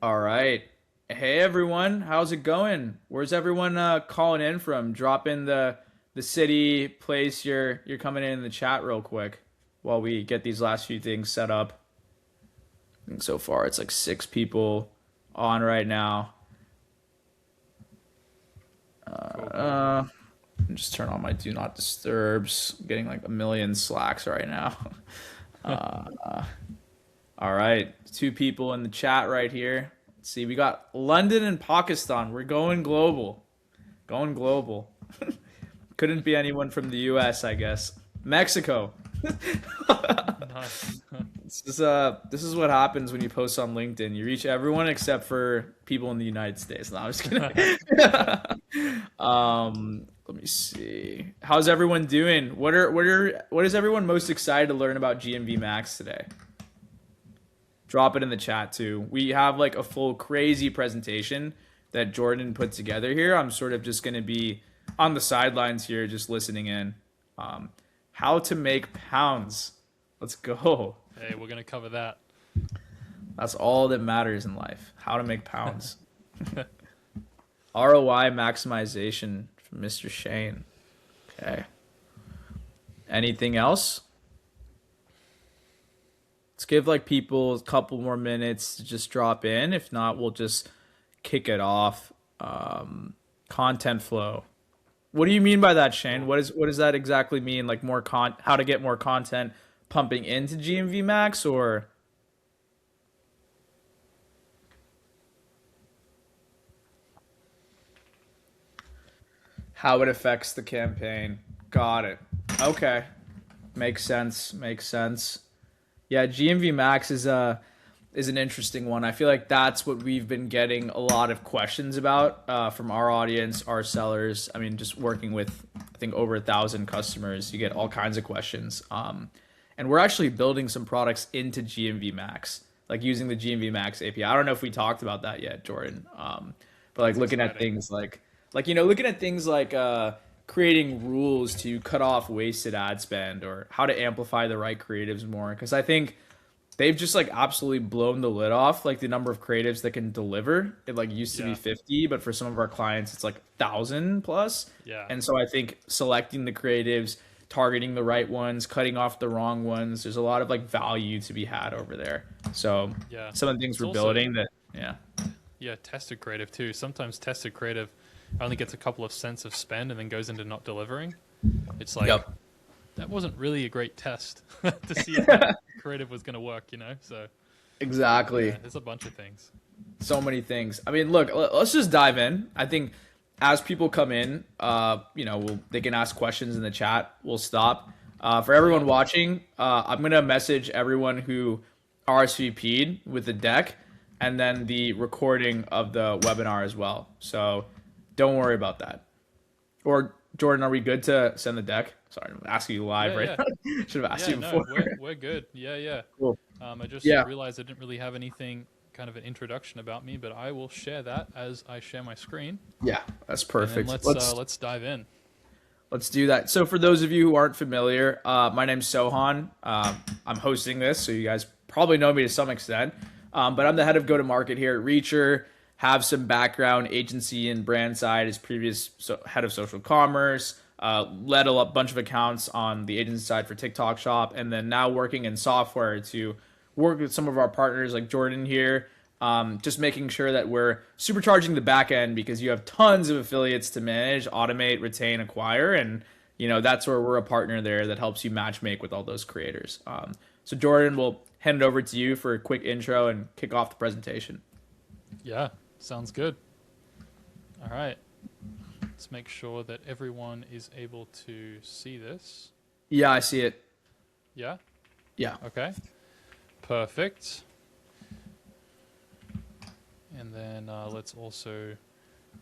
All right. Hey everyone, how's it going? Where's everyone calling in from? Drop in the city, place you're coming in the chat real quick while we get these last few things set up. I think so far it's like 6 people on right now. Cool, cool. Uh, just turn on my do not disturbs. I'm getting like a million slacks right now. All right, 2 people in the chat right here. Let's see, we got London and Pakistan. We're going global. Going global. Couldn't be anyone from the US, I guess. Mexico. Nice. This is what happens when you post on LinkedIn. You reach everyone except for people in the United States. No, I'm just kidding. Let me see. How's everyone doing? What is everyone most excited to learn about GMV Max today? Drop it in the chat too. We have like a full crazy presentation that Jordan put together here. I'm sort of just going to be on the sidelines here, just listening in. Um, how to make pounds. Let's go. Hey, we're gonna cover that. That's all that matters in life. How to make pounds. ROI maximization from Mr. Shane. Okay. Anything else? Let's give like people a couple more minutes to just drop in. If not, we'll just kick it off. Content flow. What do you mean by that, Shane? Cool. What does that exactly mean? Like how to get more content pumping into GMV Max or how it affects the campaign. Got it. Okay. Makes sense. Makes sense. Yeah, GMV Max is an interesting one. I feel like that's what we've been getting a lot of questions about from our audience, our sellers. I mean, just working with I think over 1,000 customers, you get all kinds of questions. And we're actually building some products into GMV Max, like using the GMV Max API. I don't know if we talked about that yet, Jordan. But like That's looking at exciting. things looking at things like creating rules to cut off wasted ad spend or how to amplify the right creatives more. Because I think they've just like absolutely blown the lid off like the number of creatives that can deliver. It like used to be Yeah, 50, but for some of our clients it's like 1,000 plus. yeah, And so I think selecting the creatives, targeting the right ones, cutting off the wrong ones, there's a lot of like value to be had over there. So yeah. some of the things It's we're also building that yeah. tested creative too. Sometimes tested creative only gets a couple of cents of spend and then goes into not delivering. It's like Yep. that wasn't really a great test to see if that creative was gonna work, you know? So Exactly. yeah, there's a bunch of things. So many things. I mean, look, let's just dive in. I think as people come in, they can ask questions in the chat. We'll stop. For Yeah, everyone watching, I'm gonna message everyone who RSVP'd with the deck and then the recording of the webinar as well. So don't worry about that. Or Jordan, are we good to send the deck? Sorry, I'm asking you live yeah, right yeah, now. Should have asked yeah. you No, before. we're good. Yeah, yeah. Cool. I just Yeah. realized I didn't really have anything kind of an introduction about me, but I will share that as I share my screen, Yeah, that's and then perfect. let's dive in. Let's do that. So, for those of you who aren't familiar, my name's Sohan. I'm hosting this, so you guys probably know me to some extent. But I'm the head of go-to-market here at Reacher. Have some background agency and brand side as previous head of social commerce. Led a bunch of accounts on the agency side for TikTok Shop, and then now working in software to work with some of our partners like Jordan here, just making sure that we're supercharging the back end because you have tons of affiliates to manage, automate, retain, acquire, and that's where we're a partner there that helps you match make with all those creators. So Jordan, we'll hand it over to you for a quick intro and kick off the presentation. Yeah, sounds good. All right, let's make sure that everyone is able to see this. Yeah, I see it. Yeah. Yeah, Okay. Perfect. And then let's also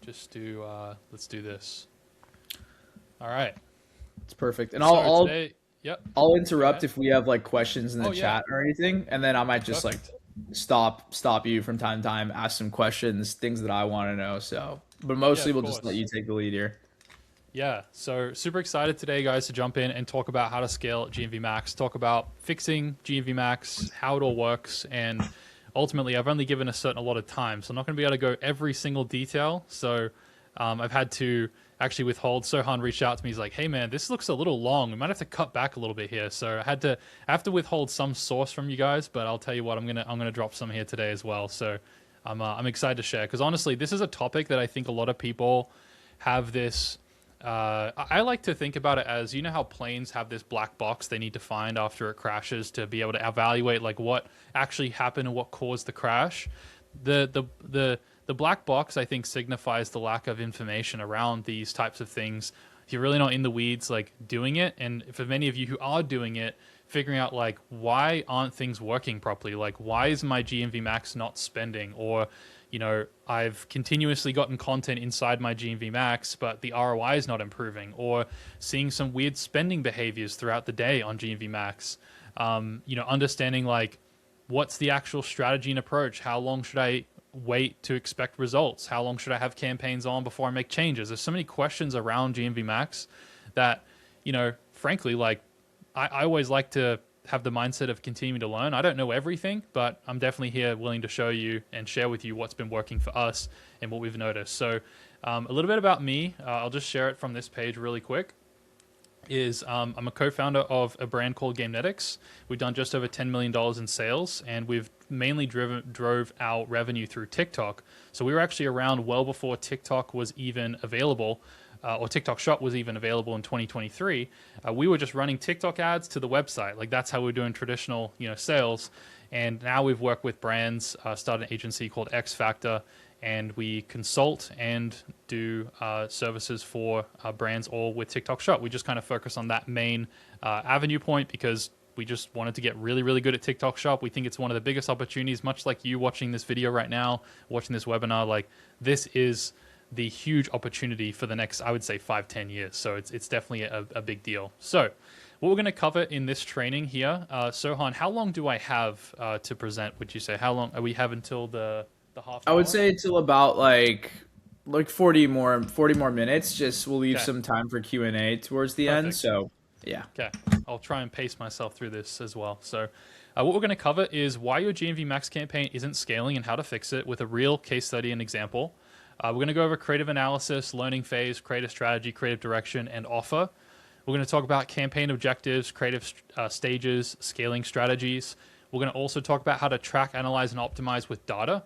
just do let's do this. All right. it's perfect. And I'll So I'll today, yep. I'll Go interrupt ahead. if we have like questions in the Oh yeah. chat or anything, and then I might just like Perfect. stop you from time to time, ask some questions, things that I want to know. So, but Yeah, mostly of we'll just let course. you take the lead here. Yeah, so super excited today, guys, to jump in and talk about how to scale GMV Max, talk about fixing GMV Max, how it all works, and ultimately I've only given a lot of time, so I'm not going to be able to go every single detail. So I've had to actually withhold. Sohan reached out to me. He's like, "Hey man, this looks a little long. We might have to cut back a little bit here." So I have to withhold some source from you guys, but I'll tell you what, I'm gonna drop some here today as well. So I'm excited to share, because honestly, this is a topic that I think a lot of people have this. I like to think about it as, you know how planes have this black box they need to find after it crashes to be able to evaluate like what actually happened and what caused the crash. The black box, I think, signifies the lack of information around these types of things. If you're really not in the weeds, like doing it, and for many of you who are doing it, figuring out like, why aren't things working properly? Like, why is my GMV max not spending? Or, you know, I've continuously gotten content inside my GMV max, but the ROI is not improving, or seeing some weird spending behaviors throughout the day on GMV max. You know, understanding like, what's the actual strategy and approach? How long should I wait to expect results? How long should I have campaigns on before I make changes? There's so many questions around GMV max that, you know, frankly, like I always like to have the mindset of continuing to learn. I don't know everything, but I'm definitely here willing to show you and share with you what's been working for us and what we've noticed. So a little bit about me, I'll just share it from this page really quick. I'm a co-founder of a brand called Gamenetics. We've done just over $10 million in sales, and we've mainly drove our revenue through TikTok. So we were actually around well before TikTok was even available, or TikTok Shop was even available in 2023. We were just running TikTok ads to the website. Like, that's how we were doing traditional, you know, sales. And now we've worked with brands, started an agency called XFactr, and we consult and do services for brands all with TikTok Shop. We just kind of focus on that main avenue point because we just wanted to get really, really good at TikTok Shop. We think it's one of the biggest opportunities, much like you watching this video right now, watching this webinar. Like, this is the huge opportunity for the next, I would say, 5-10 years. So it's definitely a big deal. So what we're going to cover in this training here, Sohan, how long do I have to present, would you say? How long we have until the half hour? I would say until about like 40 more minutes. Just we'll leave some time for Q&A towards the end. So yeah. Okay. I'll try and pace myself through this as well. So what we're going to cover is why your GMV Max campaign isn't scaling and how to fix it with a real case study and example. We're going to go over creative analysis, learning phase, creative strategy, creative direction, and offer. We're going to talk about campaign objectives, creative stages, scaling strategies. We're going to also talk about how to track, analyze, and optimize with data.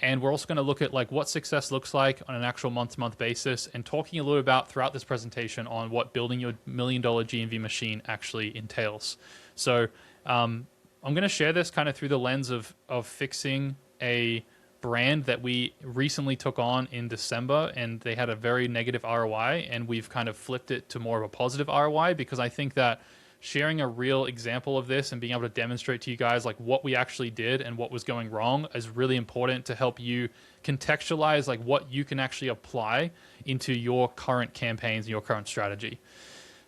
And we're also going to look at like what success looks like on an actual month-to-month basis, and talking a little about throughout this presentation on what building your $1 million GMV machine actually entails. So I'm going to share this kind of through the lens of fixing a brand that we recently took on in December, and they had a very negative ROI, and we've kind of flipped it to more of a positive ROI, because I think that sharing a real example of this and being able to demonstrate to you guys like what we actually did and what was going wrong is really important to help you contextualize like what you can actually apply into your current campaigns and your current strategy.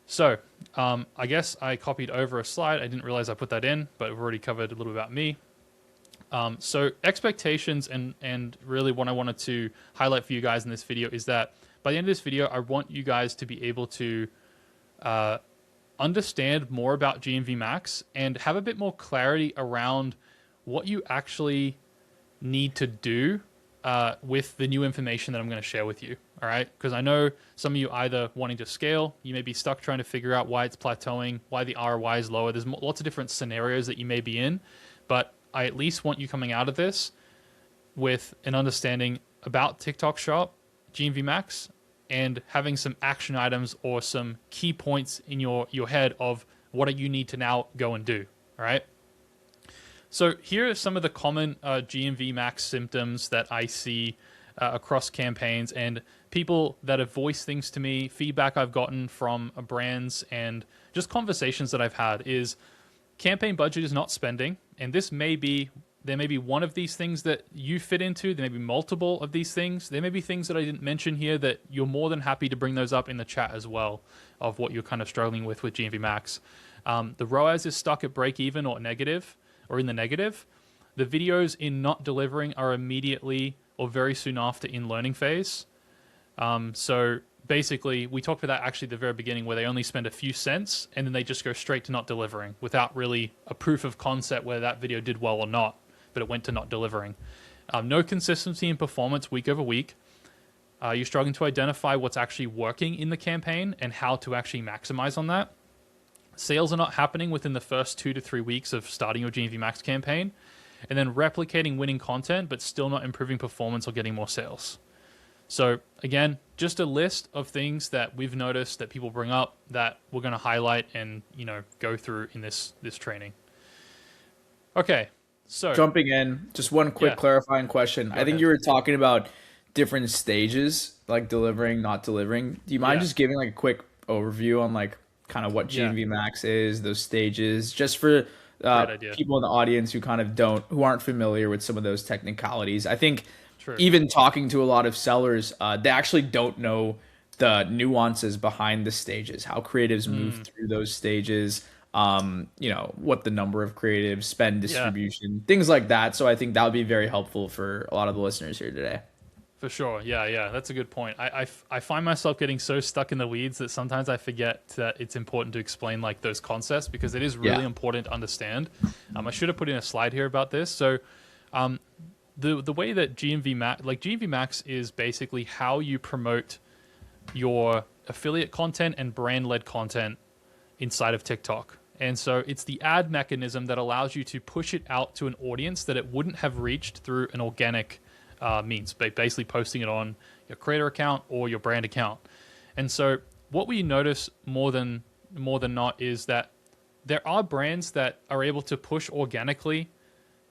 So I guess I copied over a slide. I didn't realize I put that in, but we've already covered a little about me. So expectations and really what I wanted to highlight for you guys in this video is that by the end of this video, I want you guys to be able to understand more about GMV Max and have a bit more clarity around what you actually need to do with the new information that I'm going to share with you. All right. Because I know some of you either wanting to scale, you may be stuck trying to figure out why it's plateauing, why the ROI is lower. There's lots of different scenarios that you may be in, but I at least want you coming out of this with an understanding about TikTok Shop, GMV Max, and having some action items or some key points in your head of what do you need to now go and do. All right. So here are some of the common GMV Max symptoms that I see across campaigns, and people that have voiced things to me, feedback I've gotten from brands, and just conversations that I've had is campaign budget is not spending. And there may be one of these things that you fit into. There may be multiple of these things. There may be things that I didn't mention here that you're more than happy to bring those up in the chat as well of what you're kind of struggling with GMV Max. The ROAS is stuck at break even or negative or in the negative. The videos in not delivering are immediately or very soon after in learning phase. So basically, we talked about that actually at the very beginning where they only spend a few cents and then they just go straight to not delivering without really a proof of concept whether that video did well or not. but it went to not delivering. No consistency in performance week over week. You're struggling to identify what's actually working in the campaign and how to actually maximize on that. Sales are not happening within the first 2 to 3 weeks of starting your GMV Max campaign, and then replicating winning content, but still not improving performance or getting more sales. So again, just a list of things that we've noticed that people bring up that we're going to highlight and, go through in this training. Okay. So jumping in, just one quick clarifying question. I think you were talking about different stages, like delivering, not delivering. Do you mind just giving like a quick overview on like kind of what GMV Max is, those stages, just for people in the audience who kind of who aren't familiar with some of those technicalities? I think even talking to a lot of sellers, they actually don't know the nuances behind the stages, how creatives move through those stages, what the number of creatives, spend distribution, things like that. So I think that would be very helpful for a lot of the listeners here today. For sure. Yeah. That's a good point. I find myself getting so stuck in the weeds that sometimes I forget that it's important to explain like those concepts, because it is really important to understand. I should have put in a slide here about this. So the way that GMV Max is basically how you promote your affiliate content and brand-led content inside of TikTok. And so it's the ad mechanism that allows you to push it out to an audience that it wouldn't have reached through an organic means, basically posting it on your creator account or your brand account. And so what we notice more than not is that there are brands that are able to push organically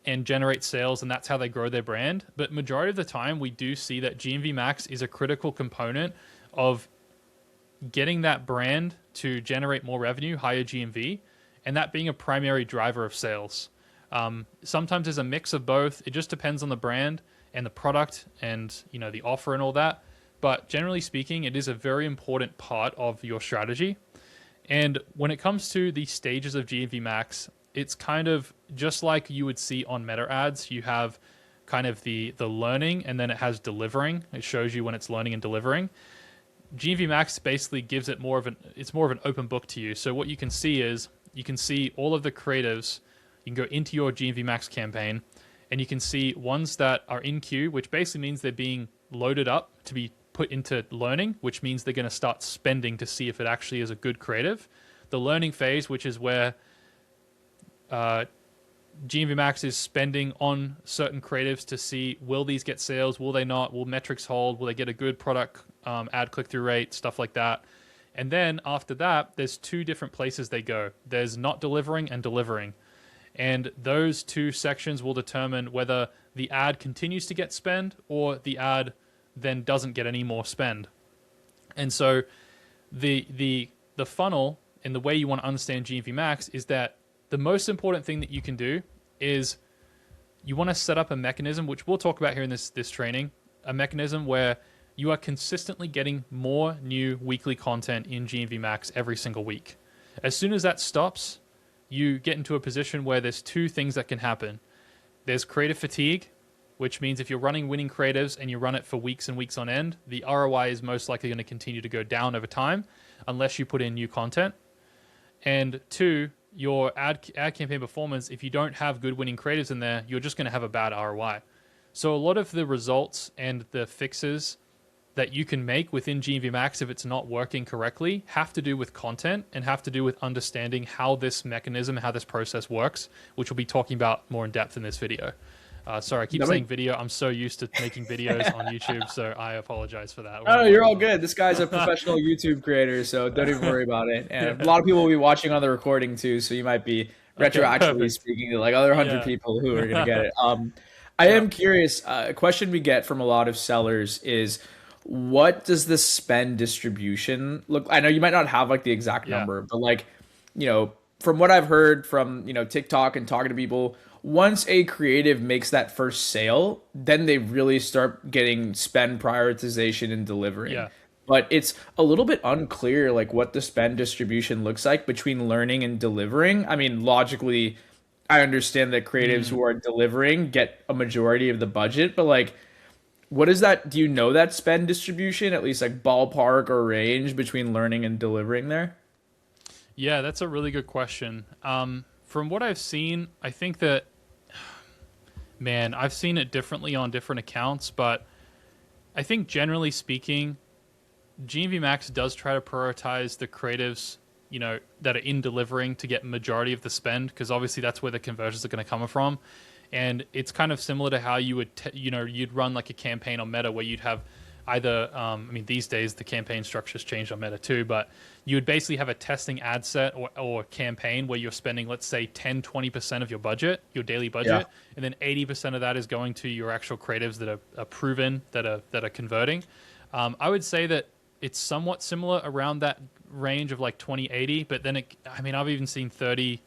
and generate sales, and that's how they grow their brand. But majority of the time, we do see that GMV Max is a critical component of getting that brand to generate more revenue, higher GMV, and that being a primary driver of sales. Sometimes there's a mix of both. It just depends on the brand and the product and the offer and all that. But generally speaking, it is a very important part of your strategy. And when it comes to the stages of GMV Max, it's kind of just like you would see on meta ads. You have kind of the learning, and then it has delivering. It shows you when it's learning and delivering. GMV Max basically gives it more of an open book to you. So what you can see is you can see all of the creatives. You can go into your GMV Max campaign, and you can see ones that are in queue, which basically means they're being loaded up to be put into learning, which means they're going to start spending to see if it actually is a good creative. The learning phase, which is where GMV Max is spending on certain creatives to see, will these get sales? Will they not? Will metrics hold? Will they get a good product ad click-through rate? Stuff like that. And then after that, there's 2 different places they go. There's not delivering and delivering. And those 2 sections will determine whether the ad continues to get spend or the ad then doesn't get any more spend. And so the funnel and the way you want to understand GMV Max is that the most important thing that you can do is you want to set up a mechanism, which we'll talk about here in this training, a mechanism where you are consistently getting more new weekly content in GMV Max every single week. As soon as that stops, you get into a position where there's 2 things that can happen. There's creative fatigue, which means if you're running winning creatives and you run it for weeks and weeks on end, the ROI is most likely going to continue to go down over time unless you put in new content. And 2, your ad campaign performance, if you don't have good winning creatives in there, you're just going to have a bad ROI. So a lot of the results and the fixes that you can make within GMV Max, if it's not working correctly, have to do with content and have to do with understanding how this mechanism, how this process works, which we'll be talking about more in depth in this video. Sorry, I keep saying video. I'm so used to making videos on YouTube, so I apologize for that. Oh, you're all good. This guy's a professional YouTube creator, so don't even worry about it. And a lot of people will be watching on the recording too, so you might be retroactively speaking to like other 100 people who are going to get it. I am curious. A question we get from a lot of sellers is, what does the spend distribution look? I know you might not have like the exact number, but like, from what I've heard from, TikTok and talking to people, once a creative makes that first sale, then they really start getting spend prioritization and delivering. Yeah. But it's a little bit unclear like what the spend distribution looks like between learning and delivering. I mean, logically, I understand that creatives who are delivering get a majority of the budget, but like, what is that? Do you know that spend distribution, at least like ballpark or range between learning and delivering there? Yeah, that's a really good question. From what I've seen, I think that Man, I've seen it differently on different accounts, but I think generally speaking, GMV Max does try to prioritize the creatives, that are in delivering to get majority of the spend, because obviously that's where the conversions are going to come from. And it's kind of similar to how you would, you'd run like a campaign on Meta where you'd have either, these days the campaign structure's changed on Meta too, but you would basically have a testing ad set or campaign where you're spending, let's say 10-20% of your budget, your daily Yeah. budget, and then 80% of that is going to your actual creatives that are proven, that are converting. I would say that it's somewhat similar around that range of like 20-80, but then I've even seen 30-70,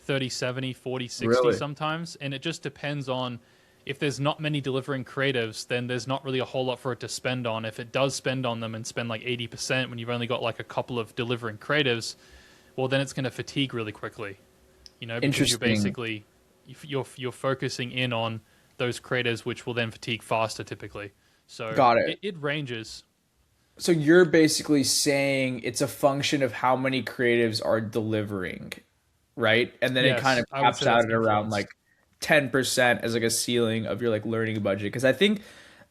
40-60 Really? sometimes, and it just depends on, if there's not many delivering creatives, then there's not really a whole lot for it to spend on. If it does spend on them and spend like 80% when you've only got like a couple of delivering creatives, well, then it's going to fatigue really quickly, because you're Interesting. basically, you're focusing in on those creatives, which will then fatigue faster typically. So Got it. it ranges. So you're basically saying it's a function of how many creatives are delivering, right? And then it kind Yes, of I would caps say that's out at around like influenced. 10% as like a ceiling of your like learning budget. Because I think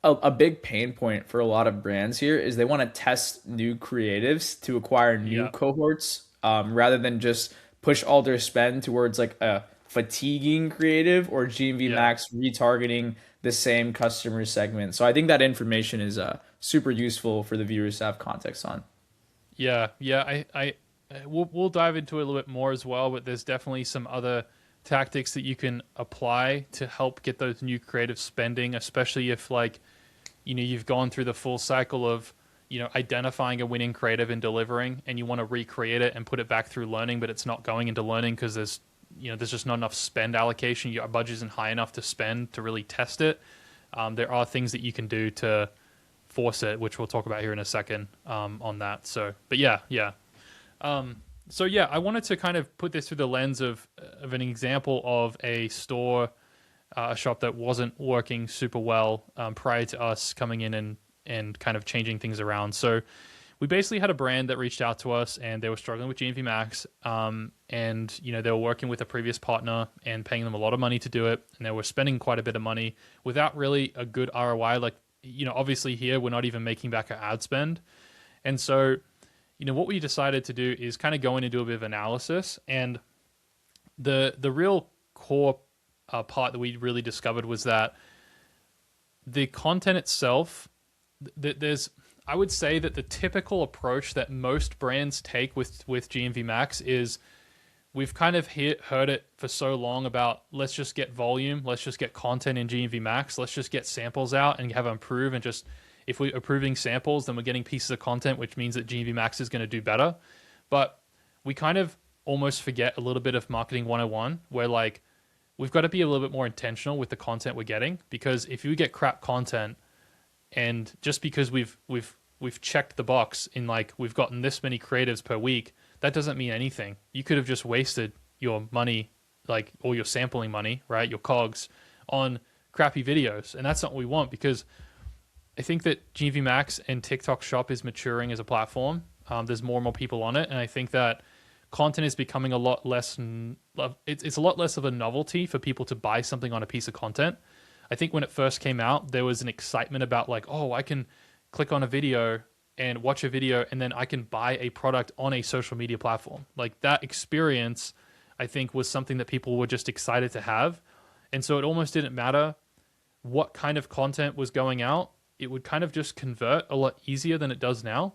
a big pain point for a lot of brands here is they want to test new creatives to acquire new Yeah, cohorts, rather than just push all their spend towards like a fatiguing creative or GMV yeah. Max retargeting the same customer segment. So I think that information is super useful for the viewers to have context on. Yeah, yeah. We'll dive into it a little bit more as well, but there's definitely some other tactics that you can apply to help get those new creative spending, especially if like, you've gone through the full cycle of, identifying a winning creative and delivering, and you want to recreate it and put it back through learning, but it's not going into learning because there's just not enough spend allocation. Your budget isn't high enough to spend to really test it. There are things that you can do to force it, which we'll talk about here in a second, on that. So, but yeah. So yeah, I wanted to kind of put this through the lens of an example of a store, a shop that wasn't working super well, prior to us coming in and kind of changing things around. So we basically had a brand that reached out to us, and they were struggling with GMV Max, and they were working with a previous partner and paying them a lot of money to do it, and they were spending quite a bit of money without really a good ROI. Like, obviously here we're not even making back our ad spend, and so what we decided to do is kind of go in and do a bit of analysis, and the real core part that we really discovered was that the content itself, there's, I would say that the typical approach that most brands take with GMV Max is, we've kind of heard it for so long about, let's just get volume, let's just get content in GMV Max, let's just get samples out and have them improve, and just, if we're approving samples, then we're getting pieces of content, which means that GMV Max is going to do better. But we kind of almost forget a little bit of marketing 101, where like, we've got to be a little bit more intentional with the content we're getting, because if you get crap content, and just because we've checked the box in like, we've gotten this many creatives per week, that doesn't mean anything. You could have just wasted your money, like, or your sampling money, right? Your cogs on crappy videos. And that's not what we want, because I think that GMV Max and TikTok Shop is maturing as a platform. There's more and more people on it. And I think that content is becoming a lot less, it's a lot less of a novelty for people to buy something on a piece of content. I think when it first came out, there was an excitement about like, oh, I can click on a video and watch a video, and then I can buy a product on a social media platform. Like, that experience, I think, was something that people were just excited to have. And so it almost didn't matter what kind of content was going out. It would kind of just convert a lot easier than it does now.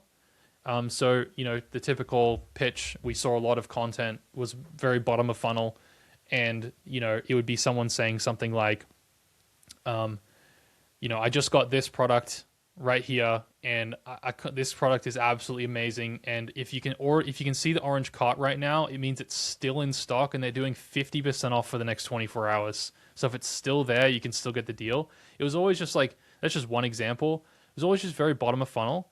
So, the typical pitch, we saw a lot of content was very bottom of funnel. And, it would be someone saying something like, I just got this product right here, and this product is absolutely amazing. And if you can see the orange cart right now, it means it's still in stock, and they're doing 50% off for the next 24 hours. So if it's still there, you can still get the deal. It was always just like, that's just one example. It was always just very bottom of funnel.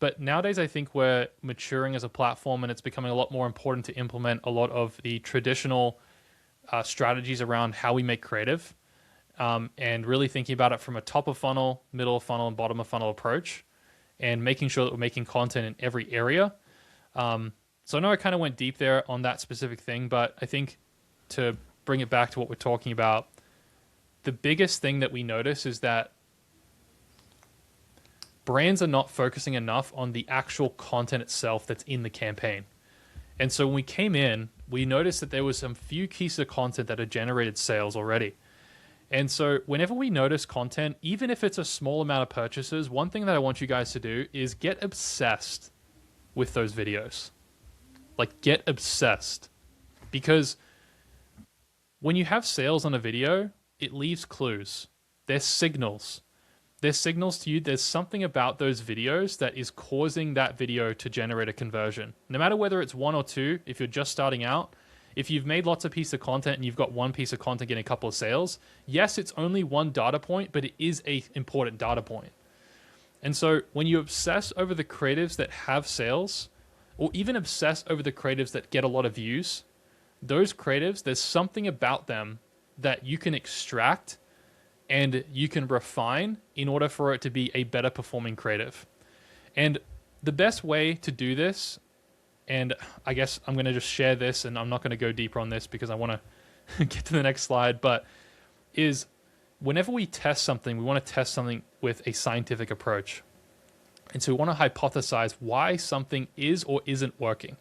But nowadays, I think we're maturing as a platform, and it's becoming a lot more important to implement a lot of the traditional strategies around how we make creative, and really thinking about it from a top of funnel, middle of funnel, and bottom of funnel approach, and making sure that we're making content in every area. So I know I kind of went deep there on that specific thing, but I think to bring it back to what we're talking about, the biggest thing that we notice is that brands are not focusing enough on the actual content itself that's in the campaign. And so when we came in, we noticed that there was some few pieces of content that had generated sales already. And so whenever we notice content, even if it's a small amount of purchases, one thing that I want you guys to do is get obsessed with those videos. Like, get obsessed. Because when you have sales on a video, it leaves clues. There's signals. There's signals to you. There's something about those videos that is causing that video to generate a conversion. No matter whether it's one or two, if you're just starting out, if you've made lots of pieces of content and you've got one piece of content getting a couple of sales, yes, it's only one data point, but it is an important data point. And so when you obsess over the creatives that have sales, or even obsess over the creatives that get a lot of views, those creatives, there's something about them that you can extract and you can refine in order for it to be a better performing creative. And the best way to do this, and I guess I'm going to just share this and I'm not going to go deeper on this because I want to get to the next slide, but is whenever we test something, we want to test something with a scientific approach. And so we want to hypothesize why something is or isn't working.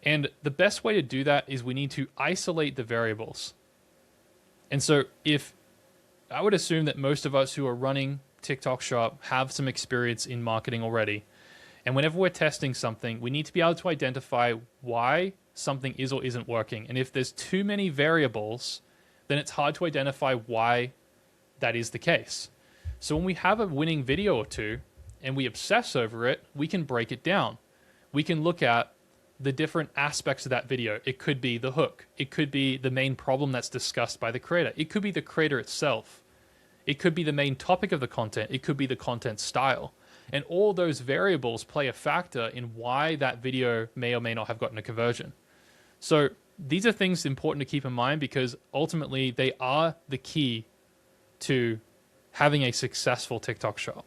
And the best way to do that is we need to isolate the variables. And so if I would assume that most of us who are running TikTok Shop have some experience in marketing already. And whenever we're testing something, we need to be able to identify why something is or isn't working. And if there's too many variables, then it's hard to identify why that is the case. So when we have a winning video or two and we obsess over it, we can break it down. We can look at the different aspects of that video. It could be the hook. It could be the main problem that's discussed by the creator. It could be the creator itself. It could be the main topic of the content. It could be the content style. And all those variables play a factor in why that video may or may not have gotten a conversion. So these are things important to keep in mind because ultimately they are the key to having a successful TikTok shop.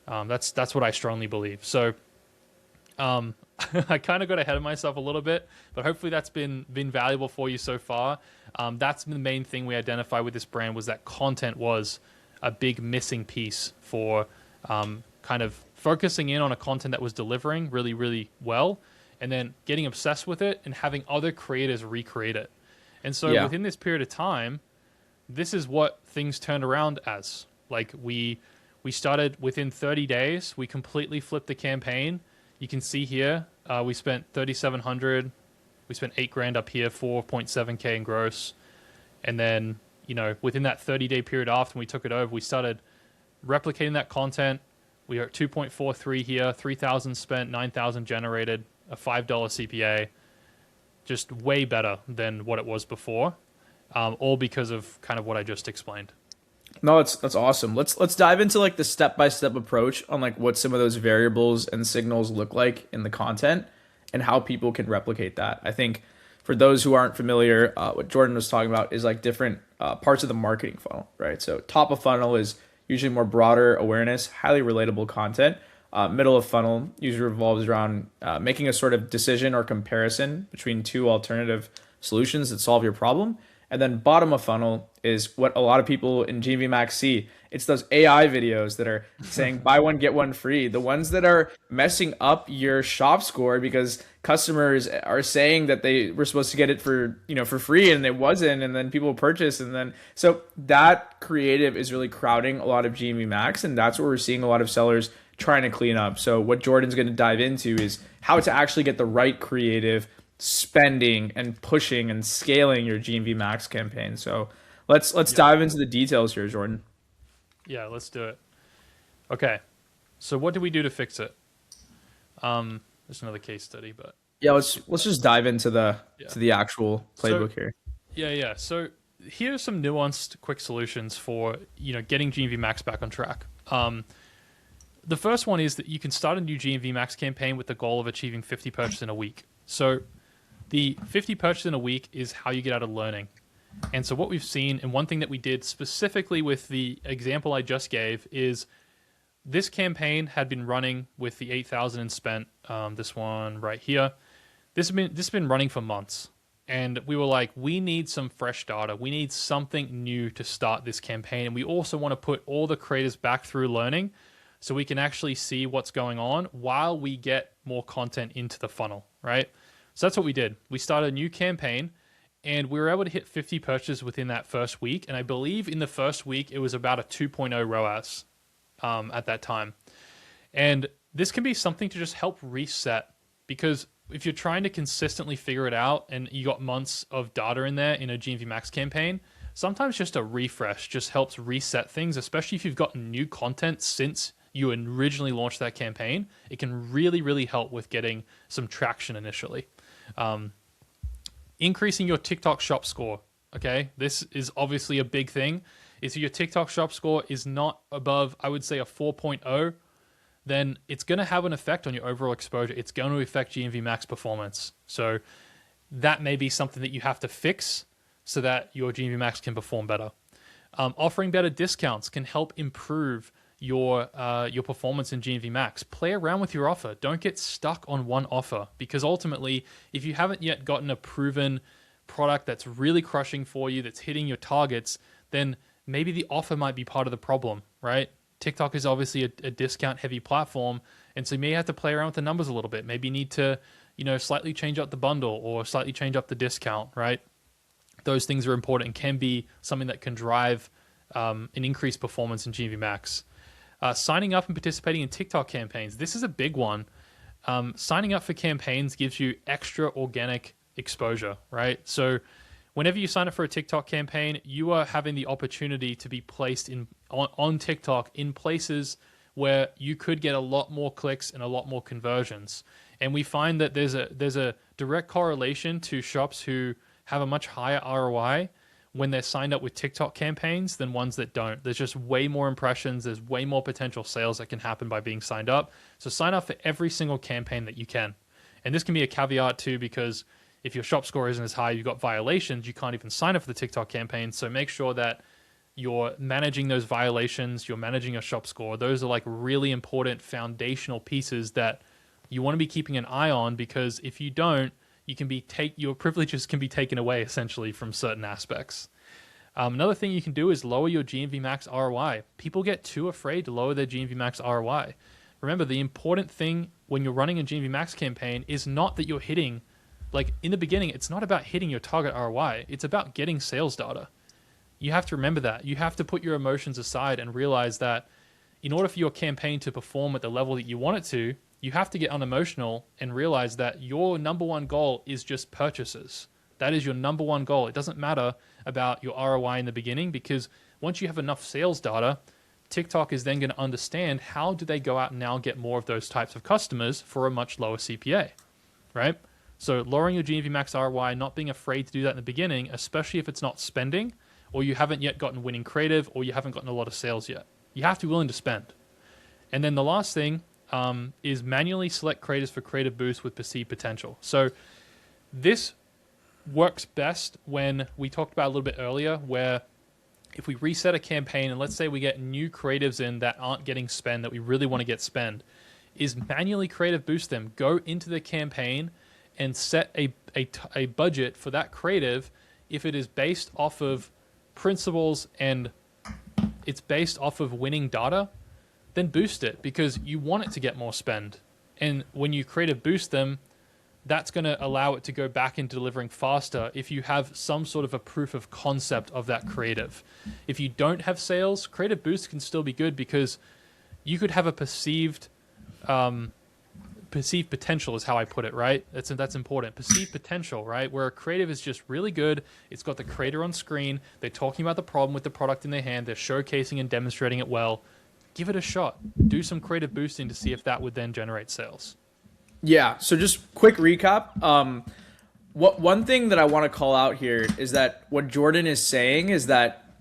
That's what I strongly believe. So I kind of got ahead of myself a little bit, but hopefully that's been valuable for you so far. That's the main thing we identified with this brand was that content was a big missing piece for kind of focusing in on a content that was delivering really, really well, and then getting obsessed with it and having other creators recreate it. And so within this period of time, this is what things turned around as. Like we started within 30 days, we completely flipped the campaign. You can see here, we spent 3,700. We spent $8,000 up here, 4.7K in gross. And then, within that 30-day period after we took it over, we started replicating that content. We are at 2.43 here, 3,000 spent, 9,000 generated, a $5 CPA. Just way better than what it was before, all because of kind of what I just explained. No, that's awesome. Let's dive into like the step-by-step approach on like what some of those variables and signals look like in the content and how people can replicate that. I think for those who aren't familiar, what Jordan was talking about is like different parts of the marketing funnel, right? So top of funnel is usually more broader awareness, highly relatable content. Middle of funnel usually revolves around making a sort of decision or comparison between two alternative solutions that solve your problem. And then bottom of funnel is what a lot of people in GMV Max see. It's those AI videos that are saying buy one, get one free. The ones that are messing up your shop score because customers are saying that they were supposed to get it for free and it wasn't. And then people purchase. And then, so that creative is really crowding a lot of GMV Max. And that's what we're seeing a lot of sellers trying to clean up. So what Jordan's going to dive into is how to actually get the right creative spending and pushing and scaling your GMV Max campaign. So let's dive into the details here, Jordan. Yeah, let's do it. Okay, so what do we do to fix it? There's another case study, but yeah, let's just dive into to the actual playbook here. Yeah. So here are some nuanced, quick solutions for getting GMV Max back on track. The first one is that you can start a new GMV Max campaign with the goal of achieving 50 purchases in a week. So the 50 purchases in a week is how you get out of learning. And so what we've seen, and one thing that we did specifically with the example I just gave, is this campaign had been running with the 8,000 spent, this one right here. This has been running for months. And we were like, we need some fresh data. We need something new to start this campaign. And we also want to put all the creators back through learning so we can actually see what's going on while we get more content into the funnel, right? So that's what we did. We started a new campaign and we were able to hit 50 purchases within that first week. And I believe in the first week, it was about a 2.0 ROAS at that time. And this can be something to just help reset, because if you're trying to consistently figure it out and you got months of data in there in a GMV Max campaign, sometimes just a refresh just helps reset things, especially if you've gotten new content since you originally launched that campaign. It can really, really help with getting some traction initially. Increasing your TikTok shop score. Okay, this is obviously a big thing. If your TikTok shop score is not above, I would say, a 4.0, then it's going to have an effect on your overall exposure. It's going to affect GMV Max performance. So that may be something that you have to fix so that your GMV Max can perform better. Offering better discounts can help improve your performance in GMV Max. Play around with your offer. Don't get stuck on one offer, because ultimately, if you haven't yet gotten a proven product that's really crushing for you, that's hitting your targets, then maybe the offer might be part of the problem, right? TikTok is obviously a discount-heavy platform, and so you may have to play around with the numbers a little bit. Maybe you need to, slightly change up the bundle or slightly change up the discount, right? Those things are important and can be something that can drive an increased performance in GMV Max. Signing up and participating in TikTok campaigns. This is a big one. Signing up for campaigns gives you extra organic exposure, right? So whenever you sign up for a TikTok campaign, you are having the opportunity to be placed on TikTok in places where you could get a lot more clicks and a lot more conversions. And we find that there's a direct correlation to shops who have a much higher ROI when they're signed up with TikTok campaigns than ones that don't. There's just way more impressions. There's way more potential sales that can happen by being signed up. So sign up for every single campaign that you can. And this can be a caveat too, because if your shop score isn't as high, you've got violations, you can't even sign up for the TikTok campaign. So make sure that you're managing those violations, you're managing your shop score. Those are like really important foundational pieces that you want to be keeping an eye on, because if you don't, your privileges can be taken away essentially from certain aspects. Another thing you can do is lower your GMV Max ROI. People get too afraid to lower their GMV Max ROI. Remember, the important thing when you're running a GMV Max campaign is not that you're hitting, like in the beginning, it's not about hitting your target ROI. It's about getting sales data. You have to remember that. You have to put your emotions aside and realize that in order for your campaign to perform at the level that you want it to, you have to get unemotional and realize that your number one goal is just purchases. That is your number one goal. It doesn't matter about your ROI in the beginning, because once you have enough sales data, TikTok is then going to understand how do they go out and now get more of those types of customers for a much lower CPA, right? So lowering your GMV Max ROI, not being afraid to do that in the beginning, especially if it's not spending, or you haven't yet gotten winning creative, or you haven't gotten a lot of sales yet. You have to be willing to spend. And then the last thing is manually select creators for creative boost with perceived potential. So this works best when we talked about a little bit earlier, where if we reset a campaign and let's say we get new creatives in that aren't getting spend, that we really want to get spend, is manually creative boost them. Go into the campaign and set a budget for that creative. If it is based off of principles and it's based off of winning data, then boost it, because you want it to get more spend. And when you creative boost them, that's going to allow it to go back into delivering faster if you have some sort of a proof of concept of that creative. If you don't have sales, creative boost can still be good, because you could have a perceived potential is how I put it, right? That's important. Perceived potential, right? Where a creative is just really good. It's got the creator on screen. They're talking about the problem with the product in their hand. They're showcasing and demonstrating it well. Give it a shot. Do some creative boosting to see if that would then generate sales. Yeah. So just quick recap. One thing that I want to call out here is that what Jordan is saying is that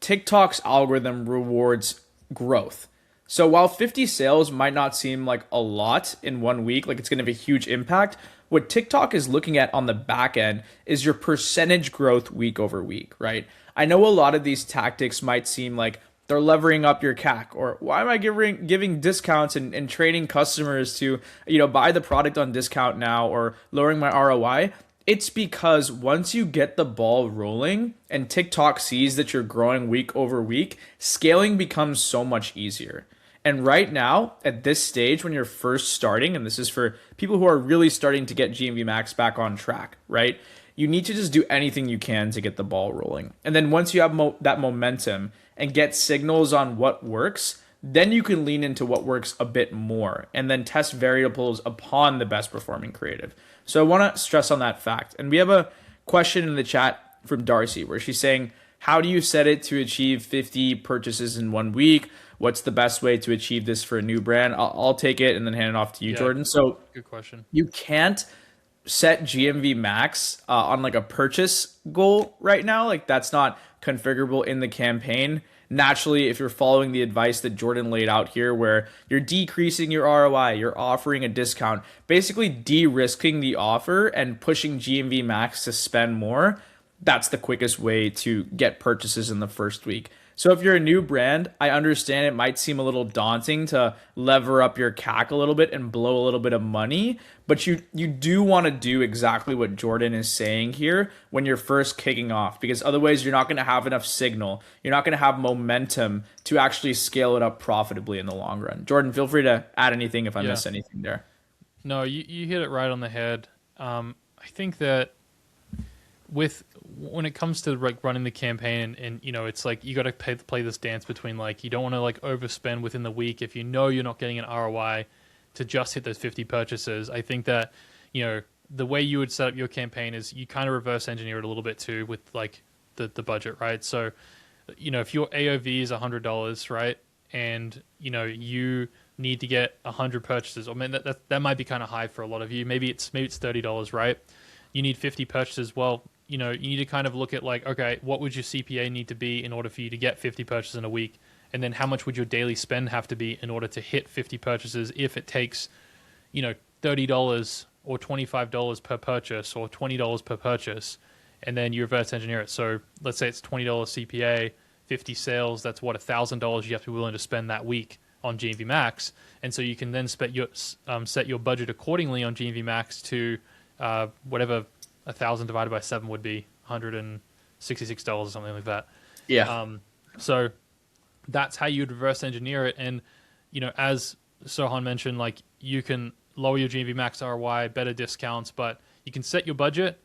TikTok's algorithm rewards growth. So while 50 sales might not seem like a lot in 1 week, like it's going to have a huge impact, what TikTok is looking at on the back end is your percentage growth week over week, right? I know a lot of these tactics might seem like they're levering up your CAC, or why am I giving discounts and training customers to, buy the product on discount now, or lowering my ROI? It's because once you get the ball rolling and TikTok sees that you're growing week over week, scaling becomes so much easier. And right now, at this stage, when you're first starting, and this is for people who are really starting to get GMV Max back on track, right? You need to just do anything you can to get the ball rolling. And then once you have that momentum and get signals on what works, then you can lean into what works a bit more and then test variables upon the best performing creative. So I want to stress on that fact. And we have a question in the chat from Darcy where she's saying, how do you set it to achieve 50 purchases in 1 week? What's the best way to achieve this for a new brand? I'll take it and then hand it off to you, Yeah, Jordan. So good question. you can't set GMV max on like a purchase goal right now. Like that's not configurable in the campaign. Naturally, if you're following the advice that Jordan laid out here, where you're decreasing your ROI, you're offering a discount, basically de-risking the offer and pushing GMV max to spend more, that's the quickest way to get purchases in the first week. So if you're a new brand, I understand it might seem a little daunting to lever up your CAC a little bit and blow a little bit of money, but you do want to do exactly what Jordan is saying here when you're first kicking off, because otherwise you're not going to have enough signal. You're not going to have momentum to actually scale it up profitably in the long run. Jordan, feel free to add anything if I miss anything there. No, you hit it right on the head. I think that when it comes to like running the campaign and you know, it's like you got to play this dance between like you don't want to like overspend within the week if you know you're not getting an ROI to just hit those 50 purchases. I think that, you know, the way you would set up your campaign is you kind of reverse engineer it a little bit too with like the budget, right? So, you know, if your AOV is $100, right, and you know you need to get 100 purchases, or man, that might be kind of high for a lot of you. Maybe it's $30, right? You need 50 purchases. Well, you know, you need to kind of look at like, okay, what would your CPA need to be in order for you to get 50 purchases in a week? And then how much would your daily spend have to be in order to hit 50 purchases if it takes, you know, $30 or $25 per purchase or $20 per purchase, and then you reverse engineer it. So let's say it's $20 CPA, 50 sales, that's what, $1,000 you have to be willing to spend that week on GMV Max. And so you can then set your budget accordingly on GMV Max to whatever 1,000 divided by 7 would be, $166 or something like that. Yeah. So that's how you'd reverse engineer it. And, you know, as Sohan mentioned, like you can lower your GMV Max ROI, better discounts, but you can set your budget,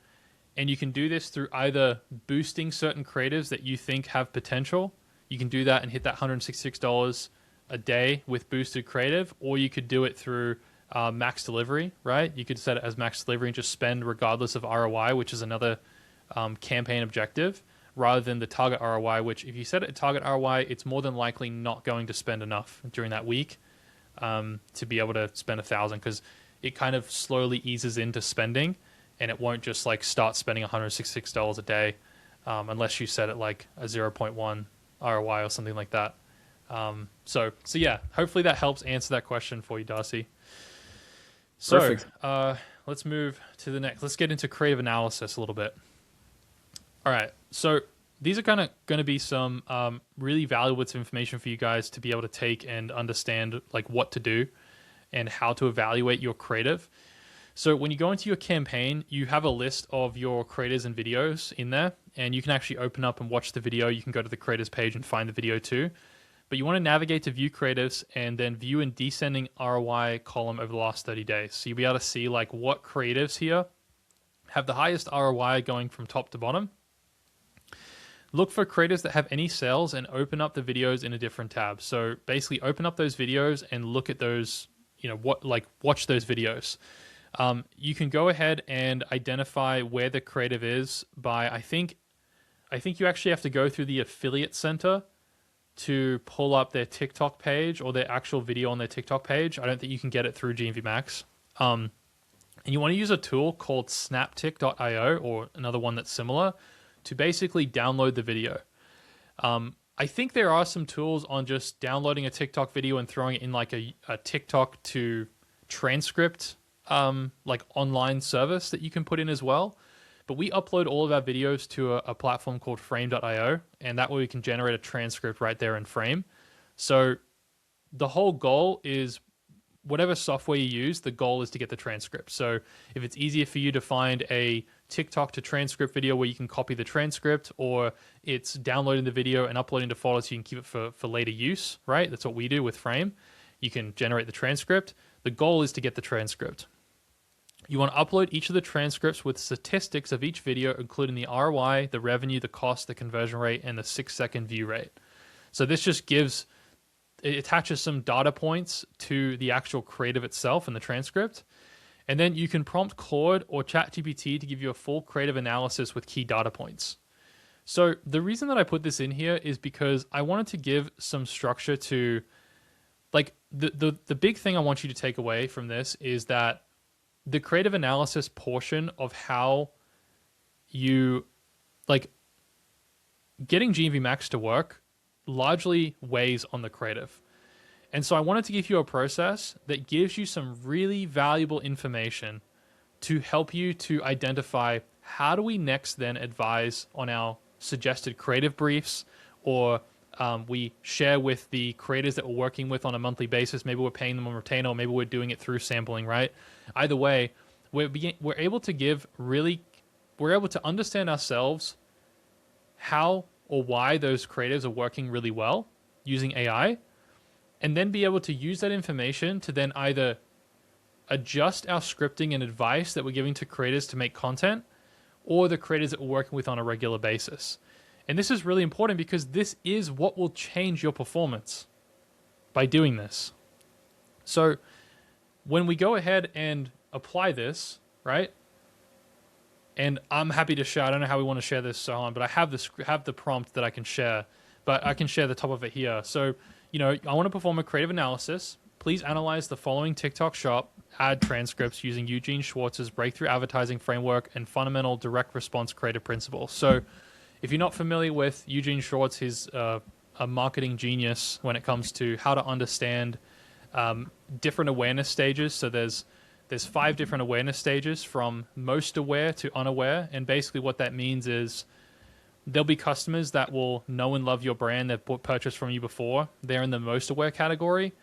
and you can do this through either boosting certain creatives that you think have potential. You can do that and hit that $166 a day with boosted creative, or you could do it through max delivery, right? You could set it as max delivery and just spend regardless of ROI, which is another campaign objective, rather than the target ROI, which if you set it at target ROI, it's more than likely not going to spend enough during that week to be able to spend 1,000, because it kind of slowly eases into spending, and it won't just like start spending $166 a day unless you set it like a 0.1 ROI or something like that. So yeah, hopefully that helps answer that question for you, Darcy. So Perfect. Let's move to the next. Let's get into creative analysis a little bit. All right. So these are kind of going to be some really valuable bits of information for you guys to be able to take and understand like what to do and how to evaluate your creative. So when you go into your campaign, you have a list of your creators and videos in there, and you can actually open up and watch the video. You can go to the creators page and find the video too. But you want to navigate to view creatives and then view in descending ROI column over the last 30 days. So you'll be able to see like what creatives here have the highest ROI going from top to bottom. Look for creators that have any sales and open up the videos in a different tab. So basically open up those videos and look at those, you know, watch those videos. You can go ahead and identify where the creative is by, I think you actually have to go through the affiliate center to pull up their TikTok page or their actual video on their TikTok page. I don't think you can get it through GMV Max. And you want to use a tool called snaptic.io or another one that's similar to basically download the video. I think there are some tools on just downloading a TikTok video and throwing it in like a TikTok to transcript like online service that you can put in as well. But we upload all of our videos to a platform called frame.io, and that way we can generate a transcript right there in Frame. So the whole goal is whatever software you use, the goal is to get the transcript. So if it's easier for you to find a TikTok to transcript video where you can copy the transcript, or it's downloading the video and uploading to folders so you can keep it for later use, right? That's what we do with Frame. You can generate the transcript. The goal is to get the transcript. You want to upload each of the transcripts with statistics of each video, including the ROI, the revenue, the cost, the conversion rate, and the 6-second view rate. So this just it attaches some data points to the actual creative itself in the transcript. And then you can prompt Claude or ChatGPT to give you a full creative analysis with key data points. So the reason that I put this in here is because I wanted to give some structure to, like, the big thing I want you to take away from this is that the creative analysis portion of how you, like, getting GMV Max to work largely weighs on the creative. And so I wanted to give you a process that gives you some really valuable information to help you to identify how do we next then advise on our suggested creative briefs, or we share with the creators that we're working with on a monthly basis. Maybe we're paying them on retainer, or maybe we're doing it through sampling, right? Either way, we're able to understand ourselves how or why those creatives are working really well using AI, and then be able to use that information to then either adjust our scripting and advice that we're giving to creators to make content, or the creators that we're working with on a regular basis. And this is really important because this is what will change your performance by doing this. So when we go ahead and apply this, right? And I'm happy to share. I don't know how we want to share this, Sohan, but I have the prompt that I can share, but I can share the top of it here. So, I want to perform a creative analysis. Please analyze the following TikTok shop ad transcripts using Eugene Schwartz's breakthrough advertising framework and fundamental direct response creative principles. So if you're not familiar with Eugene Schwartz, he's a marketing genius when it comes to how to understand different awareness stages. So there's 5 different awareness stages, from most aware to unaware. And basically what that means is there'll be customers that will know and love your brand, that purchased from you before. They're in the most aware category.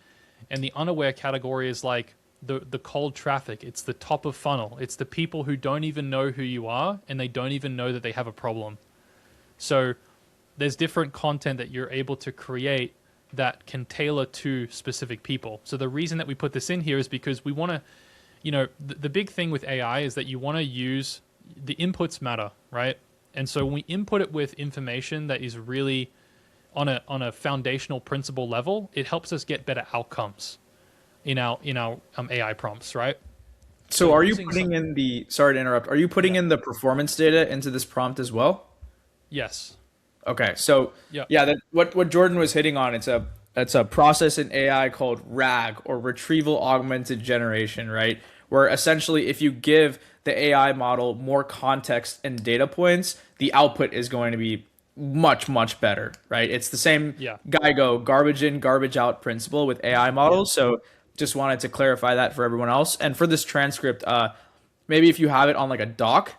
And the unaware category is like the cold traffic. It's the top of funnel. It's the people who don't even know who you are, and they don't even know that they have a problem. So there's different content that you're able to create that can tailor to specific people. So the reason that we put this in here is because we want to, the big thing with AI is that you want to use the inputs matter, right? And so when we input it with information that is really on a foundational principle level, it helps us get better outcomes in our AI prompts, right? So are you putting in the, sorry to interrupt, are you putting in the performance data into this prompt as well? Yes. Okay, so what Jordan was hitting on, it's a process in AI called RAG, or retrieval augmented generation, right? Where essentially if you give the AI model more context and data points, the output is going to be much, much better, right? It's the same GIGO, garbage in, garbage out principle with AI models. So just wanted to clarify that for everyone else. And for this transcript, maybe if you have it on like a doc,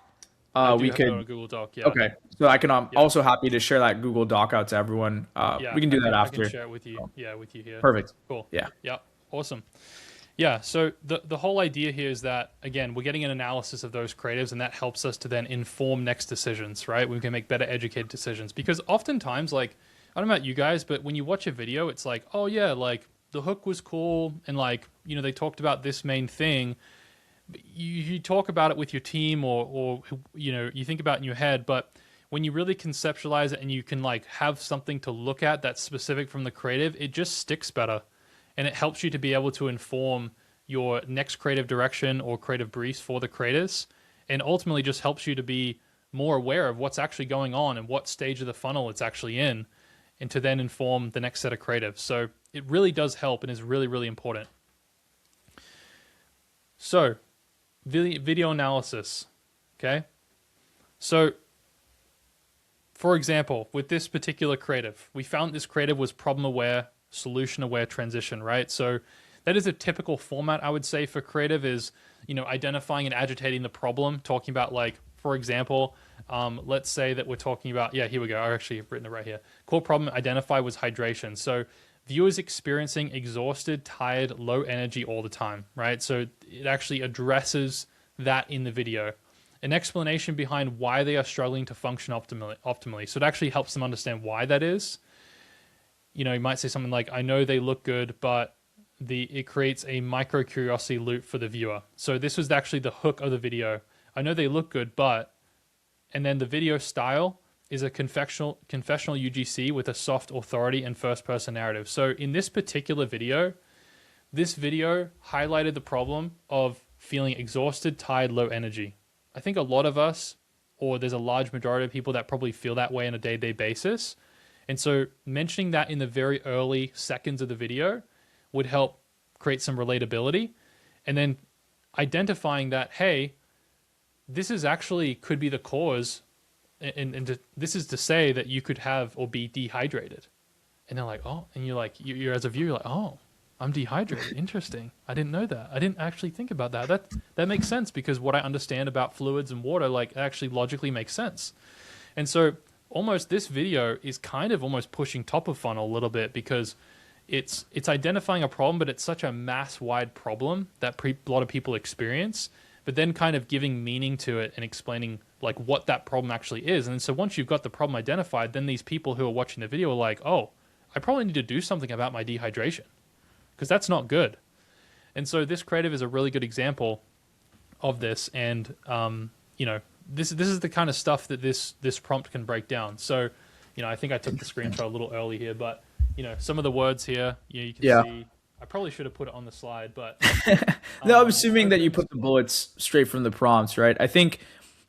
we could on a Google Doc. Yeah. Okay, so I can also happy to share that Google Doc out to everyone. We can do that after. I can share it with you. Yeah, with you here. Perfect. Cool. Yeah. Yeah. Awesome. Yeah. So the whole idea here is that, again, we're getting an analysis of those creatives, and that helps us to then inform next decisions, right? We can make better educated decisions, because oftentimes, like, I don't know about you guys, but when you watch a video, it's like, oh yeah, like the hook was cool, and like, they talked about this main thing. You talk about it with your team, or you think about it in your head, but when you really conceptualize it and you can like have something to look at that's specific from the creative, it just sticks better, and it helps you to be able to inform your next creative direction or creative briefs for the creators, and ultimately just helps you to be more aware of what's actually going on and what stage of the funnel it's actually in, and to then inform the next set of creatives. So it really does help and is really, really important. So video analysis, okay? So, for example, with this particular creative, we found this creative was problem-aware, solution-aware transition, right? So that is a typical format, I would say, for creative is, identifying and agitating the problem, talking about, like, for example, let's say that we're talking about, here we go, I actually have written it right here. Core problem identified was hydration. So viewers experiencing exhausted, tired, low energy all the time, right? So it actually addresses that in the video. An explanation behind why they are struggling to function optimally. So it actually helps them understand why that is. You know, you might say something like, I know they look good, but it creates a micro curiosity loop for the viewer. So this was actually the hook of the video. I know they look good, but, and then the video style is a confessional UGC with a soft authority and first person narrative. So in this particular video, this video highlighted the problem of feeling exhausted, tired, low energy. I think a lot of us, or there's a large majority of people that probably feel that way on a day-to-day basis. And so mentioning that in the very early seconds of the video would help create some relatability. And then identifying that, hey, this is actually could be the cause. And this is to say that you could have or be dehydrated. And they're like, oh, and you're like, you're as a viewer, you're like, oh, I'm dehydrated. Interesting. I didn't know that. I didn't actually think about that. That makes sense because what I understand about fluids and water, like actually logically makes sense. And so almost this video is kind of almost pushing top of funnel a little bit because it's identifying a problem, but it's such a mass-wide problem that a lot of people experience, but then kind of giving meaning to it and explaining like what that problem actually is. And so once you've got the problem identified, then these people who are watching the video are like, oh, I probably need to do something about my dehydration because that's not good. And so this creative is a really good example of this. And, you know, this is the kind of stuff that this prompt can break down. So, you know, I think I took the screenshot a little early here, but you know, some of the words here, you can see. I probably should have put it on the slide, but no, I'm assuming that you put the bullets straight from the prompts, right? I think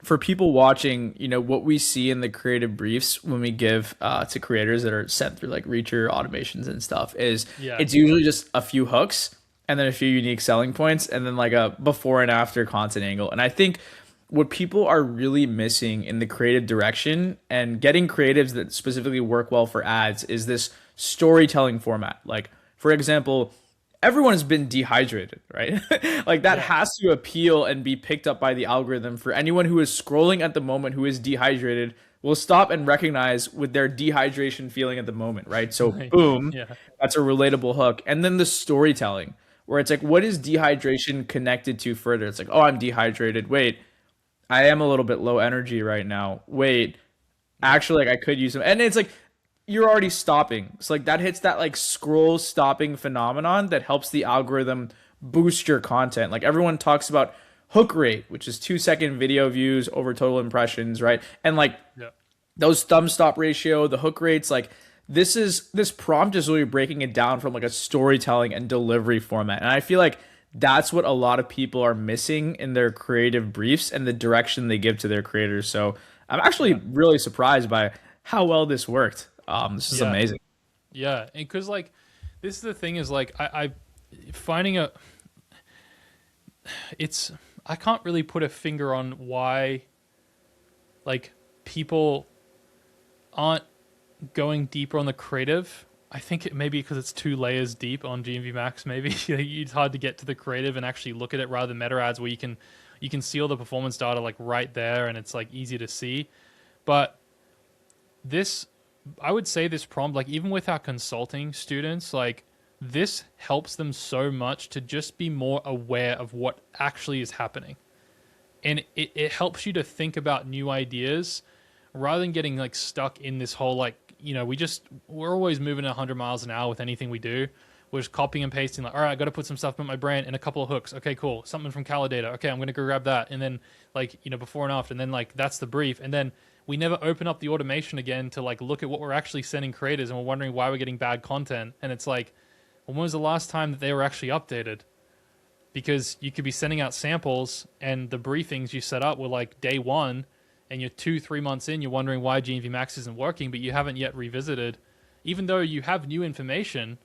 for people watching, you know, what we see in the creative briefs when we give to creators that are sent through like Reacher automations and stuff is it's usually just a few hooks and then a few unique selling points and then like a before and after content angle. And I think what people are really missing in the creative direction and getting creatives that specifically work well for ads is this storytelling format. Like, for example, everyone has been dehydrated, right? Like that has to appeal and be picked up by the algorithm for anyone who is scrolling at the moment who is dehydrated will stop and recognize with their dehydration feeling at the moment, right? So boom, that's a relatable hook. And then the storytelling where it's like, what is dehydration connected to further? It's like, oh, I'm dehydrated. Wait, I am a little bit low energy right now. Wait, actually, like I could use some. And it's like, you're already stopping. So like that hits that like scroll stopping phenomenon that helps the algorithm boost your content. Like everyone talks about hook rate, which is 2-second video views over total impressions, right? And like those thumb stop ratio, the hook rates, like this prompt is really breaking it down from like a storytelling and delivery format. And I feel like that's what a lot of people are missing in their creative briefs and the direction they give to their creators. So I'm actually really surprised by how well this worked. This is amazing. Yeah, because like this is the thing is like I finding I can't really put a finger on why like people aren't going deeper on the creative. I think it maybe because it's 2 layers deep on GMV Max. Maybe it's hard to get to the creative and actually look at it rather than meta ads where you can see all the performance data like right there and it's like easy to see. But this, I would say this prompt, like even with our consulting students, like this helps them so much to just be more aware of what actually is happening. And it helps you to think about new ideas rather than getting like stuck in this whole like, you know, we're always moving at 100 miles an hour with anything we do. We're just copying and pasting like, all right, I got to put some stuff in my brand and a couple of hooks. Okay, cool. Something from Calidata. Okay, I'm going to go grab that. And then like, you know, before and after, and then like, that's the brief. And then we never open up the automation again to like, look at what we're actually sending creators and we're wondering why we're getting bad content. And it's like, well, when was the last time that they were actually updated? Because you could be sending out samples and the briefings you set up were like day one and you're 2-3 months in, you're wondering why GMV Max isn't working, but you haven't yet revisited. Even though you have new information,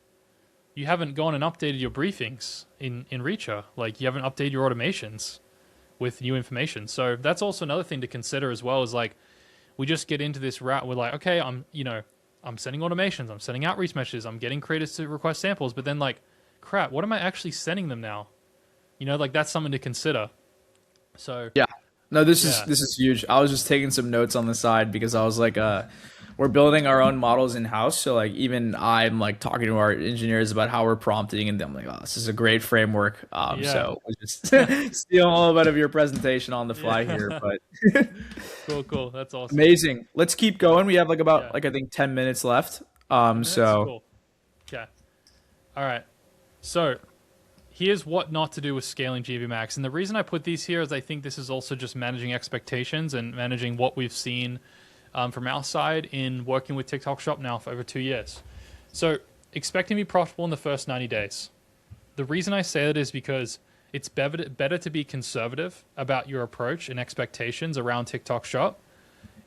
you haven't gone and updated your briefings in Reacher. Like you haven't updated your automations with new information. So that's also another thing to consider as well is like, we just get into this route. We're like, okay, I'm sending automations, I'm sending outreach messages, I'm getting creators to request samples, but then like, crap, what am I actually sending them now? You know, like that's something to consider. So yeah, no, this is huge. I was just taking some notes on the side because I was like, we're building our own models in house. So like even I'm like talking to our engineers about how we're prompting, and I'm like, oh, this is a great framework. Yeah. So we're just stealing a little bit of your presentation on the fly here, Yeah. but Cool. That's awesome. amazing. Let's keep All right. going. We have like about Yeah. like I think 10 minutes left. 10 minutes? So Cool. Okay. All right. So here's what not to do with scaling GMV Max. And the reason I put these here is I think this is also just managing expectations and managing what we've seen from our side in working with TikTok Shop now for over 2 years. So expect to be profitable in the first 90 days. The reason I say that is because it's better to be conservative about your approach and expectations around TikTok Shop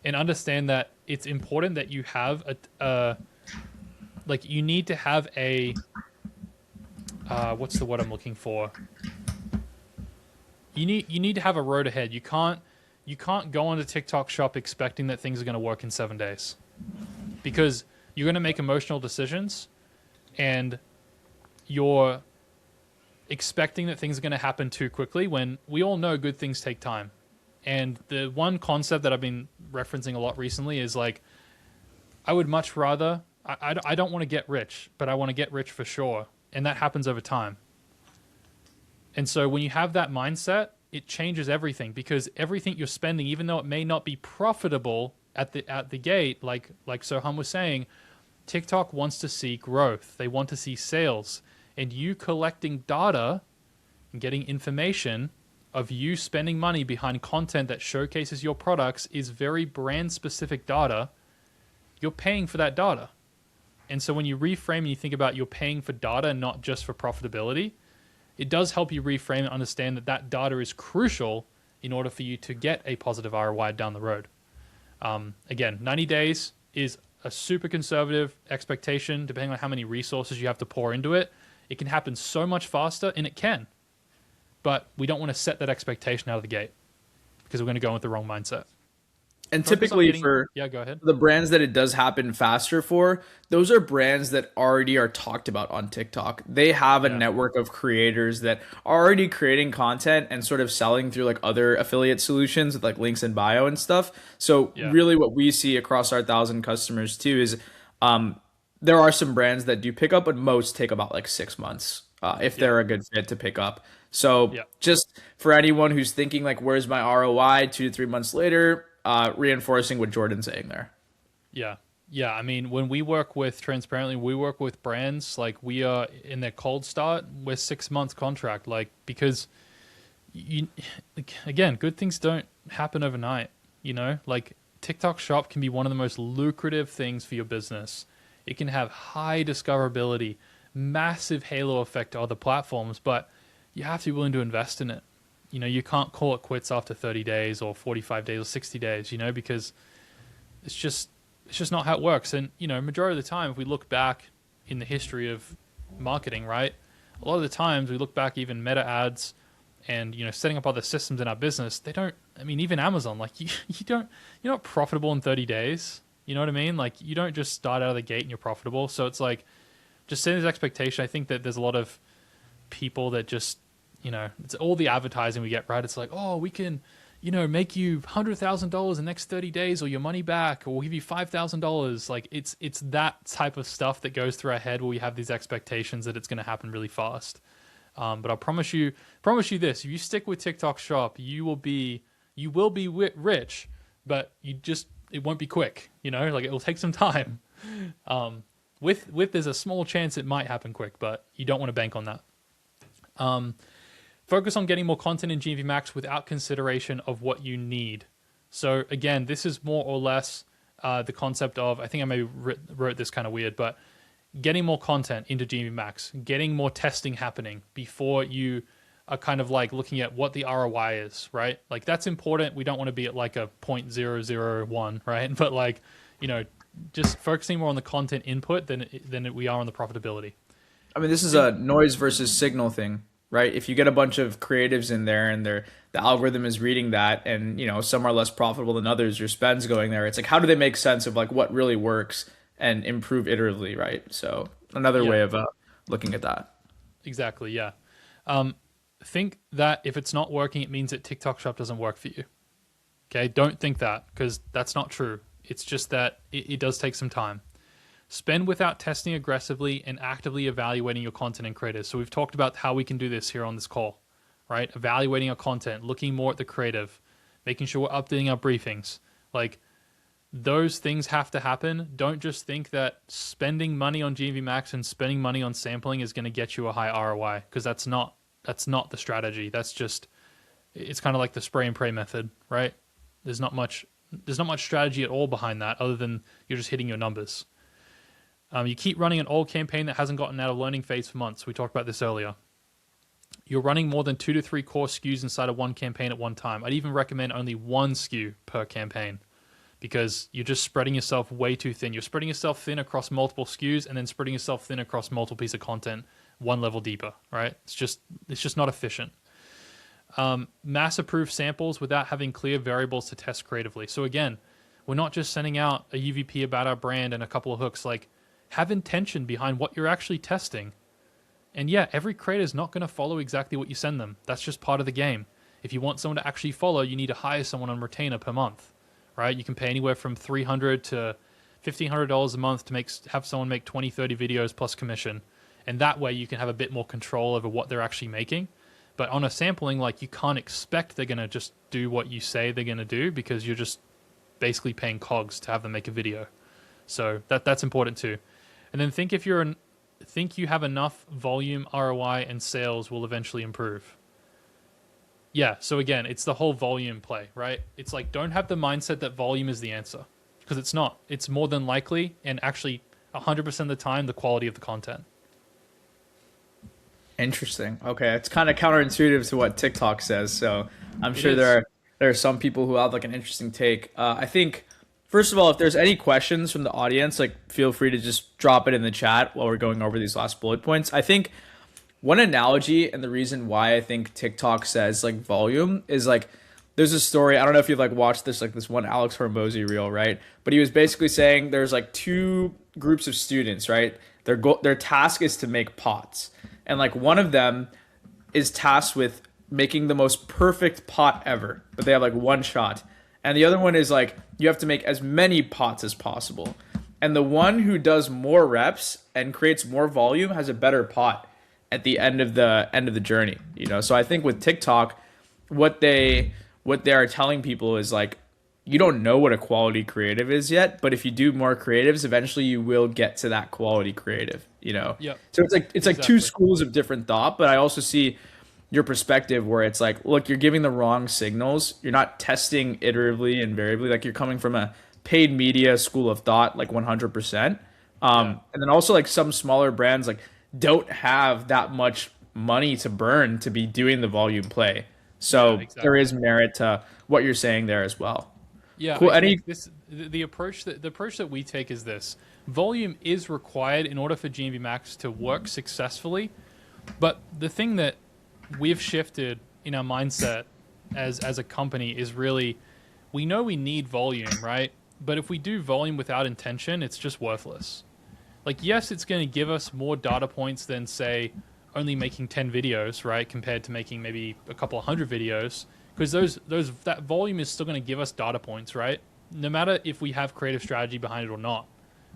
and understand that it's important that you have you need to have a, what's the word I'm looking for? You need to have a road ahead. You can't go onto TikTok Shop expecting that things are going to work in 7 days, because you're going to make emotional decisions and you're expecting that things are going to happen too quickly when we all know good things take time. And the one concept that I've been referencing a lot recently is like, I would much rather, I don't want to get rich, but I want to get rich for sure. And that happens over time. And so when you have that mindset, it changes everything, because everything you're spending, even though it may not be profitable at the gate, like Soham was saying, TikTok wants to see growth. They want to see sales. And you collecting data and getting information of you spending money behind content that showcases your products is very brand specific data. You're paying for that data. And so when you reframe and you think about you're paying for data and not just for profitability, it does help you reframe and understand that that data is crucial in order for you to get a positive ROI down the road. Again, 90 days is a super conservative expectation, depending on how many resources you have to pour into it. It can happen so much faster, and it can. But we don't want to set that expectation out of the gate, because we're going to go with the wrong mindset. and Focus on typically getting, for yeah, go ahead. the brands that it does happen faster for, those are brands that already are talked about on TikTok. They have a Yeah. network of creators that are already creating content and sort of selling through like other affiliate solutions with like links in bio and stuff. So Yeah. really what we see across our 1,000 customers too is there are some brands that do pick up, but most take about like 6 months if Yeah. they're a good fit to pick up. So Yeah. just for anyone who's thinking like, where's my ROI 2 to 3 months later, reinforcing what Jordan's saying there. Yeah. Yeah. I mean, when we work with, transparently, we work with brands, like we are in their cold start with 6 months contract, like, because like, again, good things don't happen overnight, like TikTok Shop can be one of the most lucrative things for your business. It can have high discoverability, massive halo effect to other platforms, but you have to be willing to invest in it. You can't call it quits after 30 days or 45 days or 60 days, because it's just not how it works. And, majority of the time, if we look back in the history of marketing, right, a lot of the times we look back, even meta ads and, setting up other systems in our business, they don't, I mean, even Amazon, like you're not profitable in 30 days. You know what I mean? Like you don't just start out of the gate and you're profitable. So it's like, just setting this expectation. I think that there's a lot of people that just, it's all the advertising we get, right? It's like, oh, we can, make you $100,000 in the next 30 days or your money back, or we'll give you $5,000. Like it's that type of stuff that goes through our head where we have these expectations that it's going to happen really fast. But I promise you this: if you stick with TikTok Shop, you will be rich, but it won't be quick. Like it will take some time. With there's a small chance it might happen quick, but you don't want to bank on that. Focus on getting more content in GMV Max without consideration of what you need. So again, this is more or less the concept of, I think I maybe wrote this kind of weird, but getting more content into GMV Max, getting more testing happening before you are kind of like looking at what the ROI is, right? Like that's important. We don't want to be at like a 0.001, right? But like, just focusing more on the content input than we are on the profitability. I mean, this is a noise versus signal thing, right? If you get a bunch of creatives in there and the algorithm is reading that, and some are less profitable than others, your spend's going there. It's like, how do they make sense of like what really works and improve iteratively, right? So another way of looking at that. Exactly, yeah. Think that if it's not working, it means that TikTok Shop doesn't work for you. Okay, don't think that, because that's not true. It's just that it does take some time. Spend without testing aggressively and actively evaluating your content and creators. So we've talked about how we can do this here on this call, right? Evaluating our content, looking more at the creative, making sure we're updating our briefings. Like, those things have to happen. Don't just think that spending money on GMV Max and spending money on sampling is going to get you a high ROI, because that's not the strategy. That's just, it's kind of like the spray and pray method, right? There's not much strategy at all behind that, other than you're just hitting your numbers. You keep running an old campaign that hasn't gotten out of learning phase for months. We talked about this earlier. You're running more than 2 to 3 core SKUs inside of one campaign at one time. I'd even recommend only one SKU per campaign, because you're just spreading yourself way too thin. You're spreading yourself thin across multiple SKUs and then spreading yourself thin across multiple pieces of content one level deeper, right? It's just not efficient. Mass approve samples without having clear variables to test creatively. So again, we're not just sending out a UVP about our brand and a couple of hooks. Like, have intention behind what you're actually testing. And yeah, every creator is not going to follow exactly what you send them. That's just part of the game. If you want someone to actually follow, you need to hire someone on retainer per month, right? You can pay anywhere from $300 to $1,500 a month to have someone make 20, 30 videos plus commission. And that way you can have a bit more control over what they're actually making. But on a sampling, like, you can't expect they're going to just do what you say they're going to do, because you're just basically paying cogs to have them make a video. So that's important too. And then think you have enough volume, ROI, and sales will eventually improve. Yeah, so again, it's the whole volume play, right? It's like, don't have the mindset that volume is the answer, because it's not. It's more than likely, and actually 100% of the time, the quality of the content. Interesting. Okay, it's kind of counterintuitive to what TikTok says, so I'm sure there are some people who have like an interesting take. I think, first of all, if there's any questions from the audience, like, feel free to just drop it in the chat while we're going over these last bullet points. I think one analogy, and the reason why I think TikTok says like volume, is like, there's a story. I don't know if you've like watched this, like this one Alex Hormozy reel, right? But he was basically saying there's like two groups of students, right? Their task is to make pots, and like one of them is tasked with making the most perfect pot ever, but they have like one shot. And the other one is like, you have to make as many pots as possible. And the one who does more reps and creates more volume has a better pot at the end of the journey, you know? So I think with TikTok, what they are telling people is like, you don't know what a quality creative is yet, but if you do more creatives, eventually you will get to that quality creative, you know? Yep. So it's like two schools of different thought, but I also see your perspective where it's like, look, you're giving the wrong signals. You're not testing iteratively and variably. Like, you're coming from a paid media school of thought, like 100%. And then also like some smaller brands like don't have that much money to burn to be doing the volume play. So there is merit to what you're saying there as well. Yeah, cool. The approach that we take is this: volume is required in order for GMV Max to work successfully. But the thing that we've shifted in our mindset as a company is really, we know we need volume, right? But if we do volume without intention, it's just worthless. Like, yes, it's going to give us more data points than, say, only making 10 videos, right? Compared to making maybe a couple of hundred videos, because that volume is still going to give us data points, right? No matter if we have creative strategy behind it or not.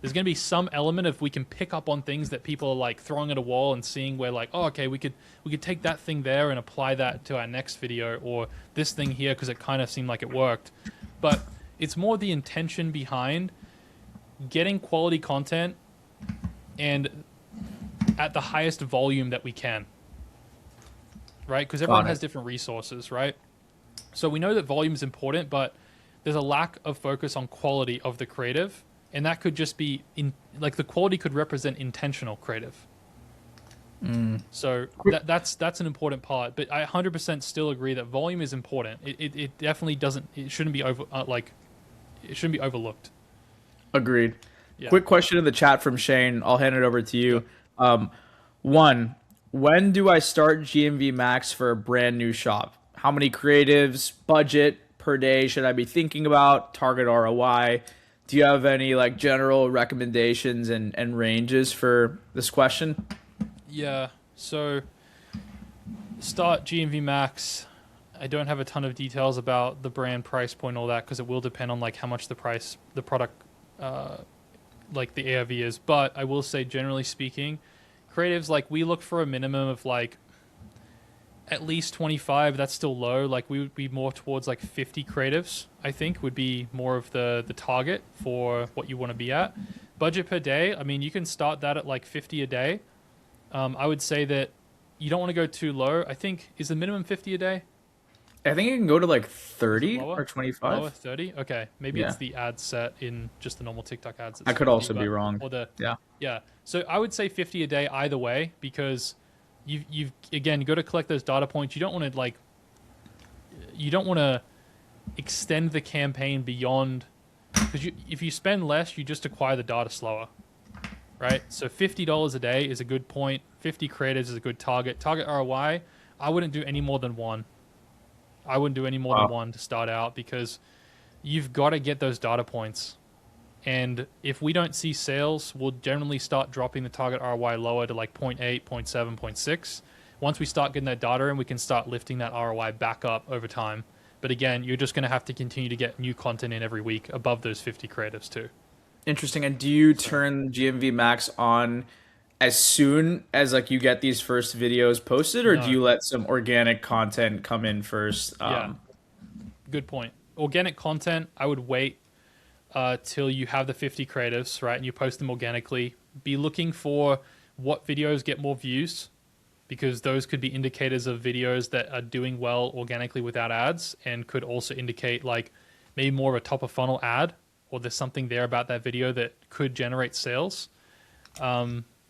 There's going to be some element if we can pick up on things that people are like throwing at a wall and seeing where like, oh, okay, we could take that thing there and apply that to our next video, or this thing here because it kind of seemed like it worked. But it's more the intention behind getting quality content and at the highest volume that we can, right? Because everyone has different resources, right? So we know that volume is important, but there's a lack of focus on quality of the creative. And that could just be the quality could represent intentional creative. So that's an important part. But I 100% still agree that volume is important. It definitely doesn't. It shouldn't be it shouldn't be overlooked. Agreed. Yeah. Quick question in the chat from Shane. I'll hand it over to you. One, when do I start GMV Max for a brand new shop? How many creatives, budget per day should I be thinking about? Target ROI. Do you have any like general recommendations and ranges for this question? Yeah. So start GMV Max. I don't have a ton of details about the brand price point, all that, because it will depend on like how much the product, uh, like the ARV is. But I will say, generally speaking, creatives like we look for a minimum of like at least 25. That's still low. Like we would be more towards like 50 creatives. I think would be more of the target for what you want to be at. Budget per day. I mean, you can start that at like 50 a day. I would say that you don't want to go too low. I think is the minimum 50 a day. I think it can go to like Is it 30 lower? or Lower 25. 30? Okay. Maybe Yeah. it's the ad set in just the normal TikTok ads. I It's could 50, also be but wrong. or the Yeah. yeah. So I would say 50 a day either way because you've again got to collect those data points. You don't want to like you don't want to extend the campaign beyond because if you spend less, you just acquire the data slower, right? So $50 a day is a good point. 50 creators is a good target. Target ROI, I wouldn't do any more than one. I wouldn't do any more than Wow. one to start out because you've got to get those data points. And if we don't see sales, we'll generally start dropping the target ROI lower to like 0.8, 0.7, zero point 0.6. Once we start getting that data in, we can start lifting that ROI back up over time. But again, you're just going to have to continue to get new content in every week above those 50 creatives too. Interesting. And do you So turn GMV Max on as soon as like you get these first videos posted, or do no, you let some organic content come in first? yeah, good point. Organic content, I would wait till you have the 50 creatives, right? And you post them organically. Be looking for what videos get more views because those could be indicators of videos that are doing well organically without ads and could also indicate like maybe more of a top of funnel ad or there's something there about that video that could generate sales.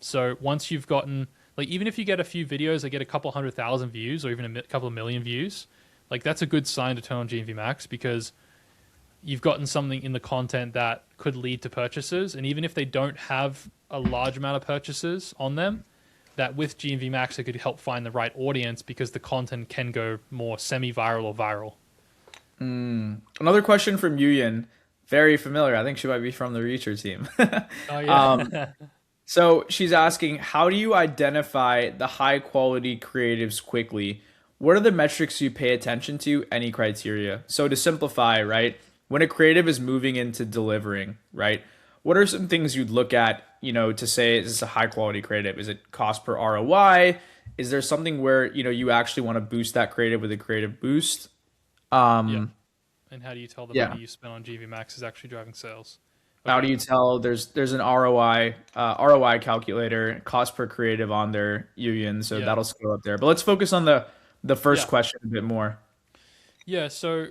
So once you've gotten like even if you get a few videos that get a couple 100,000 views or even couple of million views, like that's a good sign to turn on GMV Max because you've gotten something in the content that could lead to purchases. And even if they don't have a large amount of purchases on them, that with GMV Max, it could help find the right audience because the content can go more semi-viral or viral. Another question from Yuyin, very familiar. I think she might be from the Reacher team. Oh, Um, yeah. so she's asking, how do you identify the high quality creatives quickly? What are the metrics you pay attention to? Any criteria? So to simplify, right? When a creative is moving into delivering, right? What are some things you'd look at, to say is this a high quality creative? Is it cost per ROI? Is there something where, you actually want to boost that creative with a creative boost? Yeah. Um, And how do you tell the yeah. money you spent on GMV Max is actually driving sales? How do Okay. you tell there's an ROI calculator, cost per creative on there, Yuyan, so Yeah. that'll scale up there. But let's focus on the first Yeah. question a bit more. Yeah. So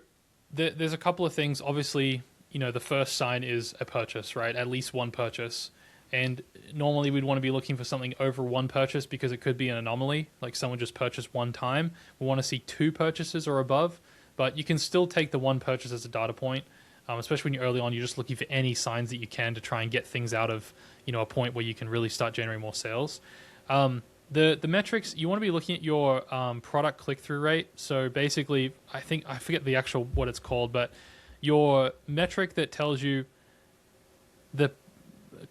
there's a couple of things. Obviously, the first sign is a purchase, right? At least one purchase. And normally we'd want to be looking for something over one purchase because it could be an anomaly, like someone just purchased one time. We want to see two purchases or above, but you can still take the one purchase as a data point, especially when you're early on. You're just looking for any signs that you can to try and get things out of a point where you can really start generating more sales. The metrics you want to be looking at your product click through rate. So basically, I forget the actual what it's called, but your metric that tells you the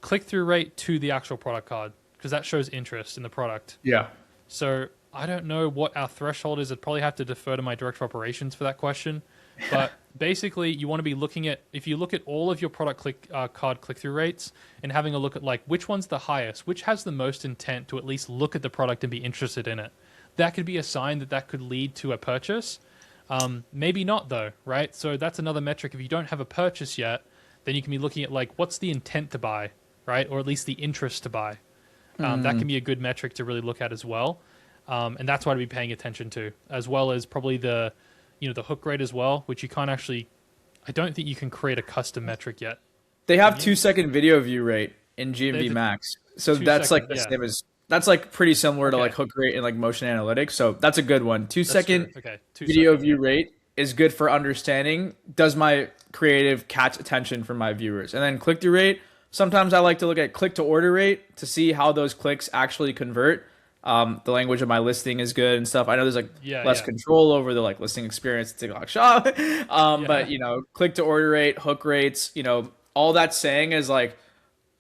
click through rate to the actual product card because that shows interest in the product. Yeah. So I don't know what our threshold is. I'd probably have to defer to my director of operations for that question. But basically, you want to be looking at if you look at all of your product card click through rates and having a look at like which one's the highest, which has the most intent to at least look at the product and be interested in it. That could be a sign that could lead to a purchase. Maybe not though, right? So that's another metric. If you don't have a purchase yet, then you can be looking at like what's the intent to buy, right? Or at least the interest to buy. That can be a good metric to really look at as well. And that's what I'd be paying attention to, as well as probably the hook rate as well, which you can't actually, I don't think you can create a custom metric yet. They Can have you? 2 second video view rate in GMV There's a Max. So two that's second, like the yeah. same as that's like pretty similar to like Okay, hook rate and like motion analytics. So that's a good one. Two that's true. second Okay, two video second, yeah. view rate is good for understanding does my creative catch attention from my viewers. And then click through rate, sometimes I like to look at click to order rate to see how those clicks actually convert. The language of my listing is good and stuff. I know there's like Yeah, less yeah, control over the like listing experience at TikTok Shop. But yeah, click to order rate, hook rates, all that's saying is like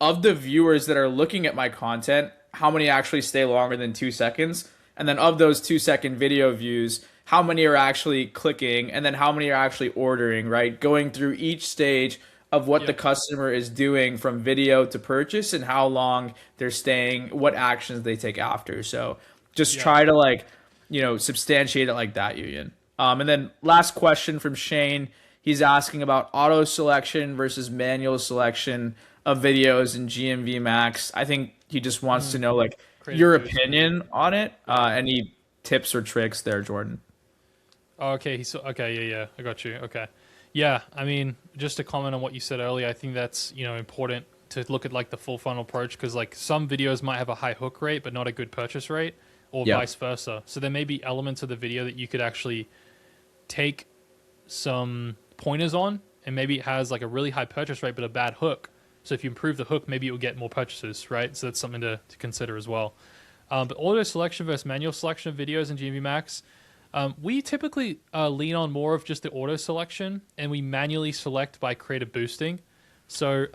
of the viewers that are looking at my content, how many actually stay longer than 2 seconds? And then of those 2 second video views, how many are actually clicking, and then how many are actually ordering, right? Going through each stage of what the Yep. customer is doing from video to purchase and how long they're staying, what actions they take after. So just Yeah. try to like, substantiate it like that, Union. And then last question from Shane. He's asking about auto selection versus manual selection of videos in GMV Max. I think he just wants to know like Creative your boost. opinion on it. Yeah. Any tips or tricks there, Jordan? Oh, okay. Okay. Yeah. Yeah. I got you. Okay. Yeah. I mean, just to comment on what you said earlier, I think that's important to look at like the full funnel approach because like some videos might have a high hook rate but not a good purchase rate, or Yeah. vice versa. So there may be elements of the video that you could actually take some pointers on, and maybe it has like a really high purchase rate but a bad hook. So if you improve the hook, maybe it will get more purchases, right? So that's something to consider as well. But auto selection versus manual selection of videos in GMV Max, we typically lean on more of just the auto selection, and we manually select by creative boosting. So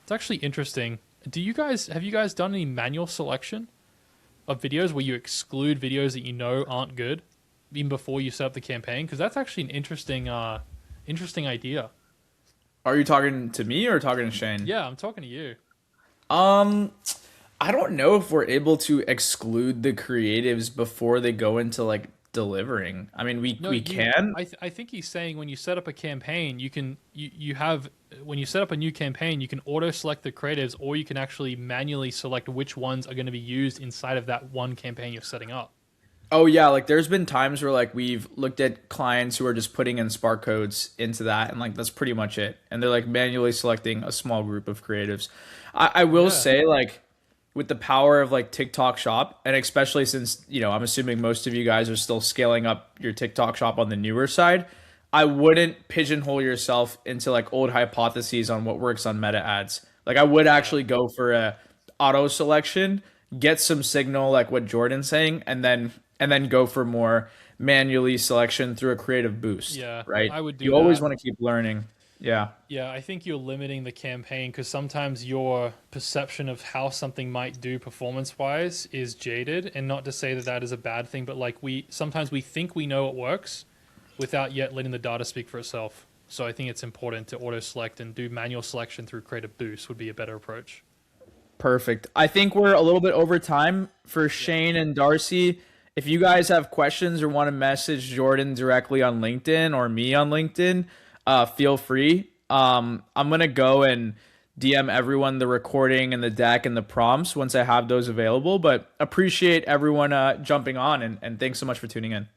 it's actually interesting. Have you guys done any manual selection of videos where you exclude videos that you know aren't good even before you set up the campaign? Because that's actually an interesting idea. Are you talking to me or talking to Shane? Yeah, I'm talking to you. Um, I don't know if we're able to exclude the creatives before they go into like delivering. I mean, we No, we can. I think he's saying when you set up a campaign, you have when you set up a new campaign, you can auto select the creatives, or you can actually manually select which ones are going to be used inside of that one campaign you're setting up. Oh yeah, like there's been times where like we've looked at clients who are just putting in spark codes into that, and like that's pretty much it. And they're like manually selecting a small group of creatives. I will Yeah. say like with the power of like TikTok Shop, and especially since I'm assuming most of you guys are still scaling up your TikTok Shop on the newer side, I wouldn't pigeonhole yourself into like old hypotheses on what works on meta ads. Like I would Yeah. actually go for a auto selection, get some signal like what Jordan's saying, and then go for more manually selection through a creative boost, Yeah, right? I would do You always that. want to keep learning. Yeah. Yeah, I think you're limiting the campaign because sometimes your perception of how something might do performance-wise is jaded, and not to say that that is a bad thing, but like sometimes we think we know it works without yet letting the data speak for itself. So I think it's important to auto-select and do manual selection through Creative Boost would be a better approach. Perfect. I think we're a little bit over time for Yeah. Shane and Darcy. If you guys have questions or want to message Jordan directly on LinkedIn or me on LinkedIn, feel free. I'm gonna go and DM everyone the recording and the deck and the prompts once I have those available. But appreciate everyone jumping on, and thanks so much for tuning in.